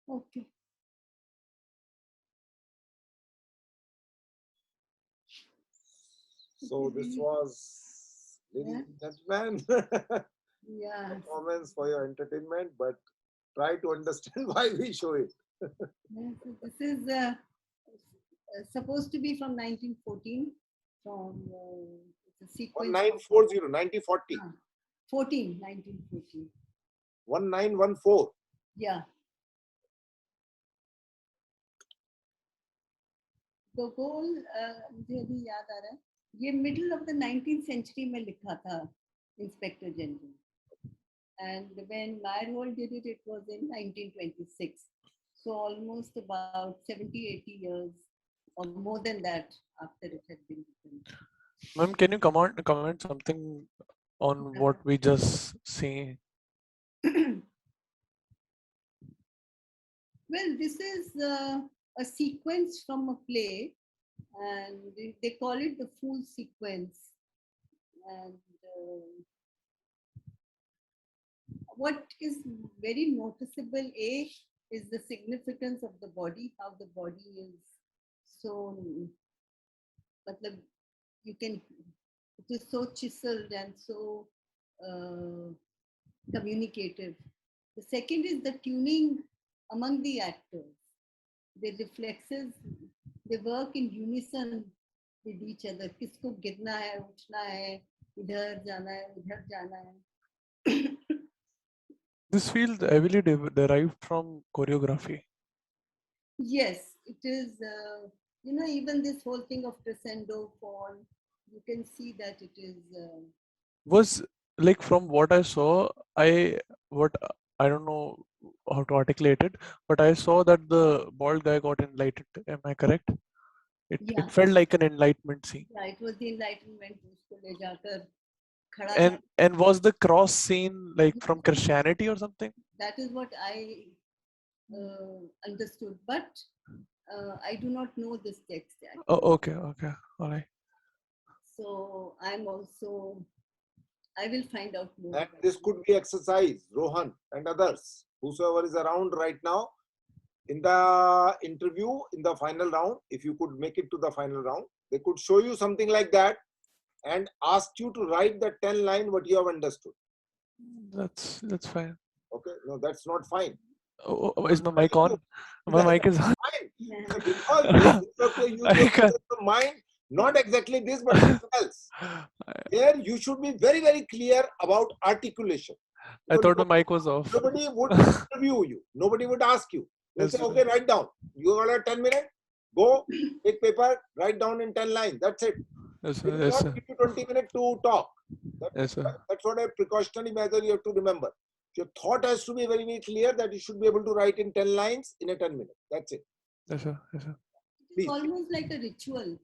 Okay. So this was, ladies and gentlemen, Yeah. performance for your entertainment, but try to understand why we show it. Yes, this is supposed to be from 1914, from it's a sequence of 1940, 1940, 1914. 1914. Yeah. The whole मुझे अभी याद आ रहा है ये middle of the 19th century में लिखा था Inspector General, and when Meyerhold did it, it was in 1926. So almost about 70-80 years or more than that after it had been written. Ma'am, can you comment something on what we just see? Well, this is a sequence from a play, and they call it the Fool sequence. And what is very noticeable, is the significance of the body, how the body is so, matlab, you can, it is so chiseled and so communicative. The second is the tuning among the actors. The reflexes, they work in unison with each other. किसको गिरना है, उठना है, इधर जाना है, उधर जाना है. This feels heavily derived from choreography. Yes, it is You know, even this whole thing of crescendo fawn, you can see that it is. Was like from what I saw, what I don't know how to articulate it, but I saw that the bald guy got enlightened. Am I correct? It Yeah. felt like an enlightenment scene. Yeah, it was the enlightenment उसको ले जाकर खड़ा कर. And was the cross scene like from Christianity or something? That is what I understood, but I do not know this text yet. Oh, okay, all right. So I'm also, I will find out more. And this could be exercise, Rohan and others, whosoever is around right now. In the interview, in the final round, if you could make it to the final round, they could show you something like that and ask you to write the 10 line what you have understood. That's fine. Okay, no, that's not fine. Oh, is my mic on? My mic is on. Fine. Because you have to use your mind, not exactly this, but something else. Here, you should be very, very clear about articulation. I thought the mic was off. Nobody would interview you. Nobody would ask you. They'll say, okay, write down. You got 10 minutes. Go, take paper, write down in 10 lines. That's it. Yes, It sir. will Yes, not sir. give you 20 minutes to talk. Yes, sir. That's what a precautionary measure you have to remember. Your thought has to be very, very clear that you should be able to write in 10 lines in a 10 minutes. That's it. Yes, sir. Yes, sir. It's almost like a ritual.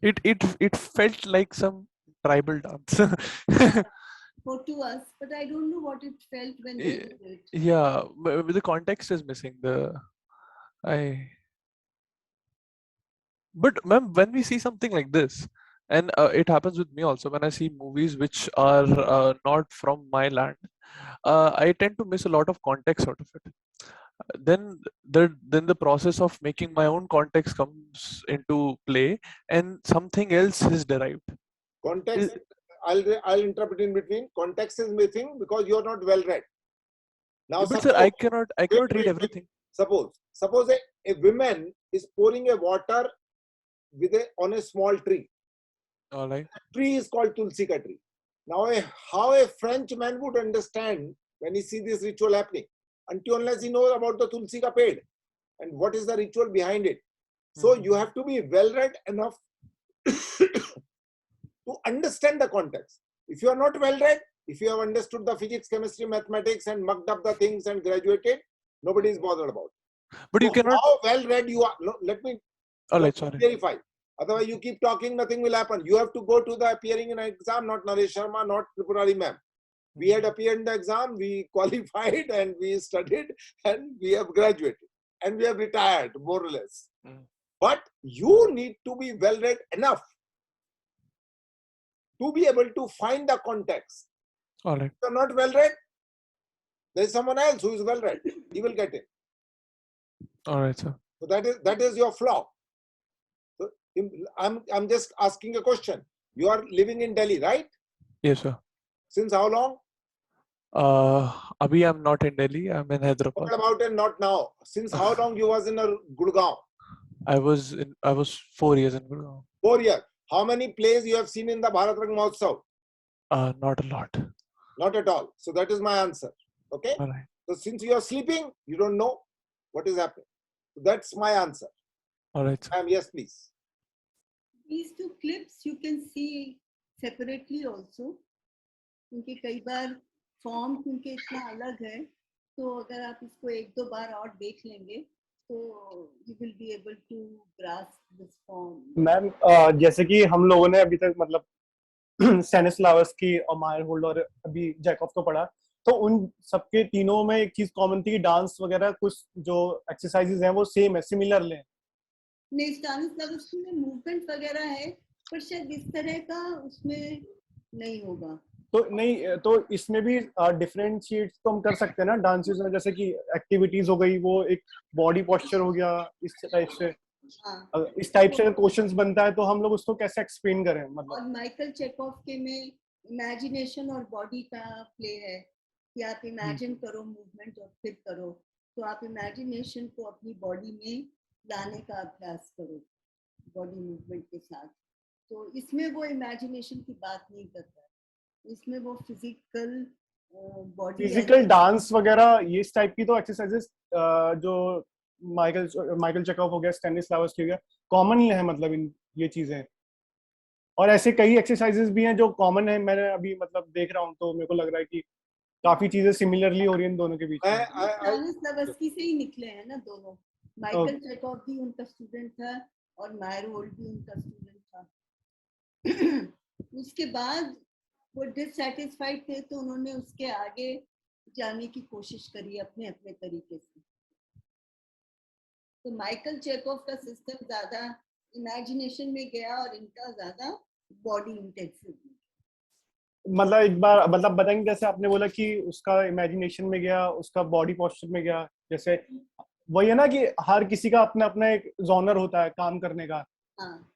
It felt like some tribal dance. To us, but I don't know what it felt when they did it. Yeah, but the context is missing. But ma'am, when we see something like this, and it happens with me also when I see movies which are not from my land, I tend to miss a lot of context out of it. Then the process of making my own context comes into play, and something else is derived. Context, I'll interpret in between. Context is missing because you're not well read. Now, Yeah, but suppose, sir, I cannot read everything. Suppose a woman is pouring a water on a small tree. All right. The tree is called Tulsi ka tree. Now, how a French man would understand when he see this ritual happening, until unless he knows about the Tulsi ka ped and what is the ritual behind it. So you have to be well read enough to understand the context. If you are not well read, if you have understood the physics, chemistry, mathematics and mucked up the things and graduated, nobody is bothered about it. But so you cannot. How well read you are? No, let me verify. Otherwise, you keep talking, nothing will happen. You have to go to the appearing in an exam, not Naresh Sharma, not Tripurari ma'am. We had appeared in the exam, we qualified and we studied and we have graduated and we have retired, more or less. But you need to be well read enough to be able to find the context. All right. If you're not well read, there is someone else who is well read. He will get it. All right, sir. So that is your flaw. So I'm just asking a question. You are living in Delhi, right? Yes, sir. Since how long? Abhi I'm not in Delhi. I'm in Hyderabad. What about it? Not now. Since how long you was in Gurgaon? I was 4 years in Gurgaon. 4 years. How many plays you have seen in the Bharat Rang Mahotsav? Not a lot. Not at all. So that is my answer. Okay. All right. So since you are sleeping, you don't know what is happening. So that's my answer. All right, sir. Yes, please. These two clips you can see separately also. क्योंकि कई बार form क्योंकि इतना अलग है, तो अगर आप इसको एक दो बार और देख लेंगे, तो you will be able to grasp this form. Ma'am, जैसे कि हम लोगों ने अभी तक मतलब स्टैनिस्लावस्की और मायरहोल्ड और अभी जैकॉफ को पढ़ा, तो उन सबके तीनों में एक चीज कॉमन थी कि डांस वगैरह कुछ जो एक्सरसाइजेज हैं वो सेम है, सिमिलर ले. नहीं, स्टैनिस्लावस्की में मूवमेंट वगैरह है, पर शायद इस तरह का उसमें नहीं होगा. तो नहीं, तो इसमें भी डिफरेंशिएट तो हम कर सकते हैं ना डांसेस में, जैसे कि एक्टिविटीज हो गई, वो एक बॉडी पोस्चर हो गया, इस टाइप से. इस टाइप से अगर क्वेश्चंस बनता है तो हम लोग उसको कैसे एक्सप्लेन करें मतलब. और माइकल चेकोव के में इमेजिनेशन और बॉडी का प्ले है कि आप इमेजिन करो मूवमेंट और फिर करो, तो आप इमेजिनेशन को अपनी बॉडी में लाने का अभ्यास करो बॉडी मूवमेंट के साथ. तो इसमें वो इमेजिनेशन की बात नहीं करता, इसमें वो फिजिकल डांस वगैरह ये इस टाइप की तो एक्सरसाइजेस जो माइकल चेकॉफ हो गया, स्टैनिस्लावस्की हो गया, कॉमन है मतलब इन ये चीजें। और ऐसे कई एक्सरसाइजेस भी हैं जो कॉमन है, मैंने अभी मतलब देख रहा हूँ तो मेरे को लग रहा है कि काफी चीजें सिमिलरली हो रही हैं इन दोनों के बीच में। स्टैनिस्लावस्की से ही निकले हैं ना दोनों। माइकल चेकॉफ भी उनका स्टूडेंट था और मायरहोल्ड भी उनका स्टूडेंट था। उसके बाद वो डिससैटिस्फाइड थे तो उन्होंने उसके आगे जाने की कोशिश करी अपने अपने तरीके से। तो माइकल चेकॉफ का सिस्टम ज्यादा इमेजिनेशन में गया और इनका ज्यादा बॉडी इंटेंसिव। मतलब एक बार मतलब बताएंगे, जैसे आपने बोला कि उसका इमेजिनेशन में गया, उसका बॉडी पोस्चर में गया, जैसे वही है ना कि हर किसी का अपना अपना एक जॉनर होता है काम करने का। हाँ।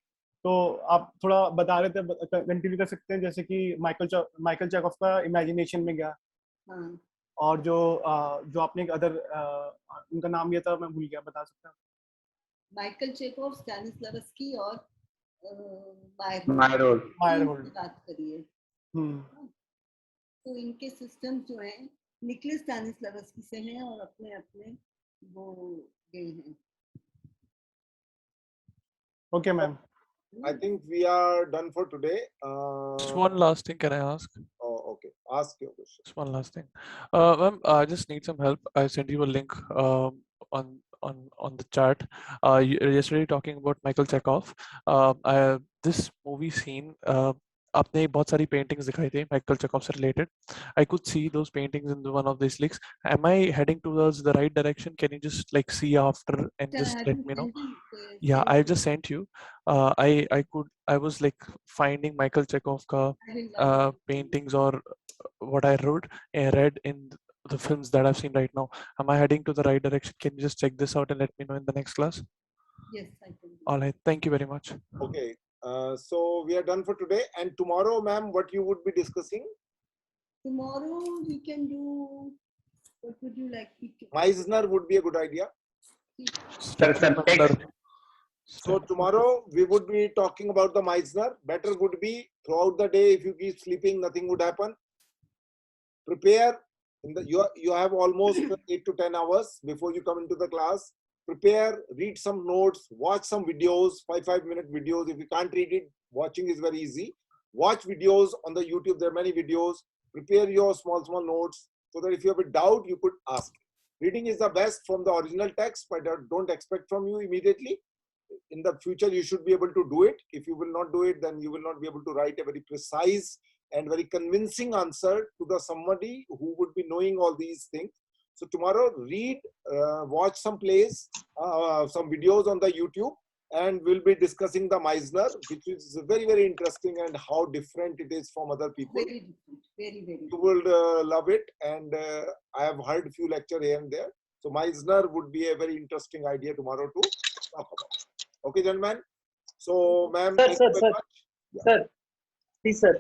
तो आप थोड़ा बता रहे थे, कंटिन्यू कर सकते हैं, जैसे कि माइकल चेकॉफ का इमेजिनेशन में गया। हाँ। और जो आपने एक अदर उनका नाम लिया था, मैं भूल गया, बता सकता हूँ? माइकल चेकॉफ, स्टैनिस्लावस्की और मायरहोल्ड की बात करिए। तो इनके सिस्टम जो हैं निकोलस स्टैनिस्लावस्की से हैं और अपने अपने वो गए हैं। Okay, ma'am. I think we are done for today. Just one last thing, can I ask? Oh, okay. Ask your question. Just one last thing. Ma'am, I just need some help. I sent you a link on the chat. Yesterday talking about Michael Chekhov. This movie scene. आपने बहुत सारी paintings दिखाई थी Michael Chekhov से related. I could see those paintings in one of these links. Am I heading towards the right direction? Can you just like see after and just let me know? Yeah, I just sent you. I was like finding Michael Chekhov ka paintings or what I read in the films that I've seen right now. Am I heading to the right direction? Can you just check this out and let me know in the next class? Yes, I can. All right. Thank you very much. Okay. So we are done for today. And tomorrow, ma'am, what you would be discussing? Tomorrow we can do. What would you like? Meisner would be a good idea. text. So tomorrow we would be talking about the Meisner. Better would be throughout the day, if you keep sleeping, nothing would happen. Prepare. You have almost 8 to 10 hours before you come into the class. Prepare, read some notes, watch some videos, 5-minute videos. If you can't read it, watching is very easy. Watch videos on the YouTube. There are many videos. Prepare your small notes so that if you have a doubt, you could ask. Reading is the best from the original text, but don't expect from you immediately. In the future, you should be able to do it. If you will not do it, then you will not be able to write a very precise and very convincing answer to the somebody who would be knowing all these things. So tomorrow, read, watch some plays, some videos on the YouTube, and we'll be discussing the Meisner, which is very, very interesting and how different it is from other people. Very different, very, very. You will love it, and I have heard a few lectures here and there. So Meisner would be a very interesting idea tomorrow to talk about. Okay, gentlemen. So, ma'am, thank you very much. Sir, please, sir.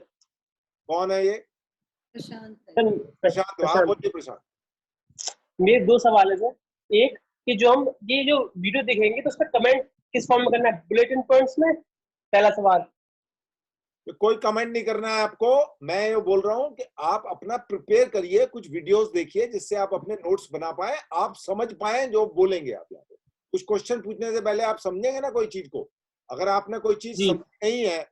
कौन है ये? प्रशांत। हाँ, बोलिए प्रशांत। मेरे दो सवाल है sir. एक कि जो हम ये जो वीडियो देखेंगे तो उसमें कमेंट किस फॉर्म में करना है? बुलेटिन पॉइंट्स में? पहला सवाल। कोई कमेंट नहीं करना है आपको। मैं ये बोल रहा हूँ कि आप अपना प्रिपेयर करिए, कुछ वीडियोस देखिए जिससे आप अपने नोट्स बना पाए, आप समझ पाए जो बोलेंगे आप यहाँ पे। कुछ क्वेश्चन पूछने से पहले आप समझेंगे ना कोई चीज को। अगर आपने कोई चीज समझ नहीं है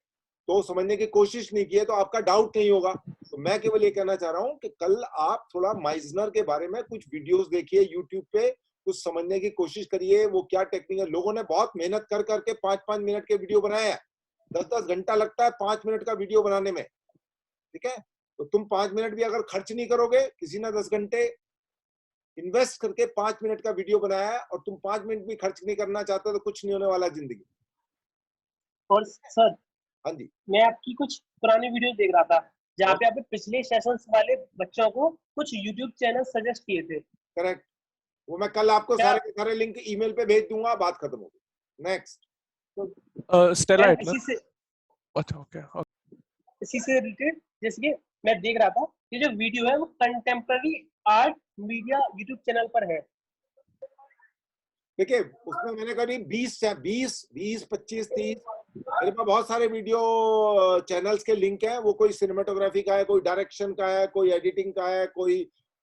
तो समझने की कोशिश नहीं की है तो आपका डाउट नहीं होगा। तो मैं केवल ये कहना चाह रहा हूँ कि कल आप थोड़ा माइजनर के बारे में कुछ वीडियोस देखिए यूट्यूब पे, कुछ समझने की कोशिश करिए वो क्या टेक्निक है। लोगों ने बहुत मेहनत कर करके 5-5 मिनट के वीडियो बनाए हैं। 10-10 घंटा लगता है 5 मिनट का वीडियो बनाने में, ठीक है? तो तुम 5 मिनट भी अगर खर्च नहीं करोगे, किसी ने 10 घंटे इन्वेस्ट करके 5 मिनट का वीडियो बनाया है और तुम 5 मिनट भी खर्च नहीं करना चाहते तो कुछ नहीं होने वाला जिंदगी। और सर, हाँ जी, मैं आपकी कुछ पुरानी वीडियो देख रहा था जहाँ पे आपने पिछले सेशंस वाले बच्चों को कुछ यूट्यूब चैनल सजेस्ट किए थे। करेक्ट। वो मैं कल आपको सारे के सारे लिंक ईमेल पे भेज दूंगा, बात खत्म हो गई। नेक्स्ट स्टेला इसी से अच्छा ओके इसी से रिलेटेड जैसे कि मैं देख रहा था ये जो वीडियो है वो contemporary art media YouTube channel पर है। देखिए उसमें मैंने करीब 20, 25, 30 मेरे पास बहुत सारे वीडियो चैनल्स के लिंक हैं। वो कोई सिनेमेटोग्राफी का है, कोई डायरेक्शन का है, कोई एडिटिंग का है, कोई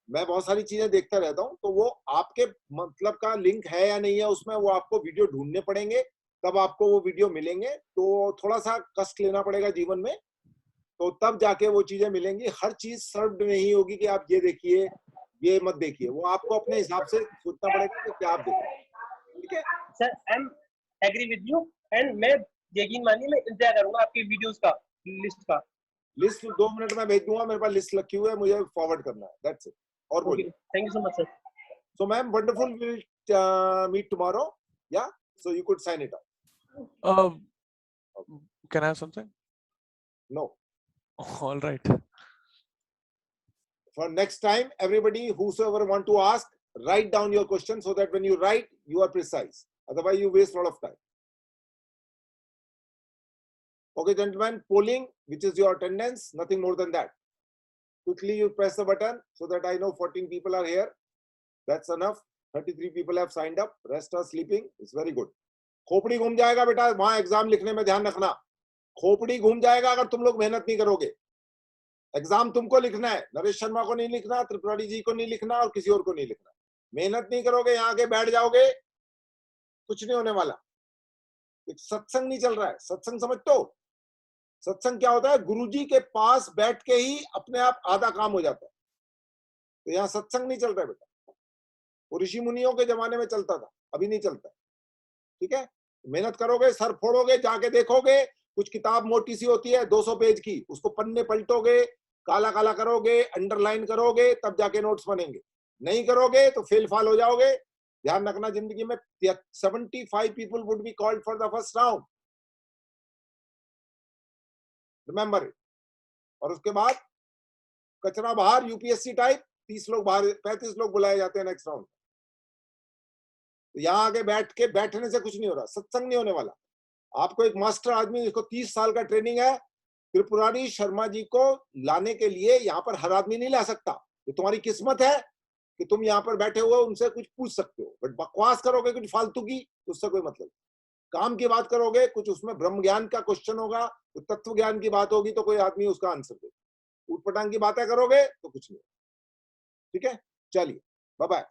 मैं बहुत सारी चीजें देखता रहता हूँ, तो वो आपके मतलब का लिंक है या नहीं है उसमें, वो आपको वीडियो ढूंढने पड़ेंगे, तब आपको वो वीडियो मिलेंगे। तो थोड़ा सा कष्ट लेना पड़ेगा जीवन में, तो तब जाके वो चीजें मिलेंगी। हर चीज सर्व्ड नहीं होगी कि आप ये देखिए ये मत देखिए, वो आपको अपने हिसाब से सोचना पड़ेगा कि क्या आप देखें। ठीक है sir, I am agree with you, and मैं यकीन मानिए मैं इंतजार करूंगा आपकी वीडियोस का, लिस्ट का। लिस्ट 2 मिनट में भेज दूंगा, मेरे पास लिस्ट रखी हुई है, मुझे फॉरवर्ड करना है, दैट्स इट। और बोलिए। Thank you so much sir. So ma'am, wonderful. We'll meet tomorrow. Yeah. So you could sign it out. Can I have something? No. All right. For next time, everybody, whosoever want to ask, write down your question so that when you write, you are precise. Otherwise, you waste a lot of time. Okay, gentlemen, polling, which is your attendance, nothing more than that. Quickly, you press the button so that I know 14 people are here. That's enough. 33 people have signed up. Rest are sleeping. It's very good. खोपड़ी घूम जाएगा बेटा, वहां exam लिखने में ध्यान रखना। खोपड़ी घूम जाएगा अगर तुम लोग मेहनत नहीं करोगे। एग्जाम तुमको लिखना है, नरेश शर्मा को नहीं लिखना, त्रिपुरारी जी को नहीं लिखना, और किसी और को नहीं लिखना। मेहनत नहीं करोगे, यहाँ आके बैठ जाओगे, कुछ नहीं होने वाला। एक सत्संग नहीं चल रहा है। सत्संग समझते हो? सत्संग क्या होता है? गुरुजी के पास बैठ के ही अपने आप आधा काम हो जाता है। तो यहाँ सत्संग नहीं चल रहा है बेटा। वो ऋषि मुनियों के जमाने में चलता था, अभी नहीं चलता। ठीक है, मेहनत करोगे, सर फोड़ोगे, जाके देखोगे, कुछ किताब मोटी सी होती है 200 पेज की, उसको पन्ने पलटोगे, काला काला करोगे, अंडरलाइन करोगे, तब जाके नोट्स बनेंगे। नहीं करोगे तो फेल फाल हो जाओगे। ध्यान रखना, जिंदगी में 75 people would be called for the first round, remember it. और उसके बाद कचरा बाहर, यूपीएससी टाइप 30 लोग बाहर, 35 लोग बुलाए जाते हैं नेक्स्ट राउंड। तो यहाँ आके बैठने से कुछ नहीं हो रहा, सत्संग नहीं होने वाला। आपको एक मास्टर आदमी जिसको 30 साल का ट्रेनिंग है, त्रिपुरारी शर्मा जी को लाने के लिए यहाँ पर हर आदमी नहीं ला सकता। ये तुम्हारी किस्मत है कि तुम यहाँ पर बैठे हुए उनसे कुछ पूछ सकते हो, बट बकवास करोगे कुछ फालतू की तो उससे कोई मतलब। काम की बात करोगे, कुछ उसमें ब्रह्म ज्ञान का क्वेश्चन होगा, तो तत्व ज्ञान की बात होगी, तो कोई आदमी उसका आंसर दे। ऊटपटांग की बातें करोगे तो कुछ नहीं। ठीक है, चलिए, बाय बाय।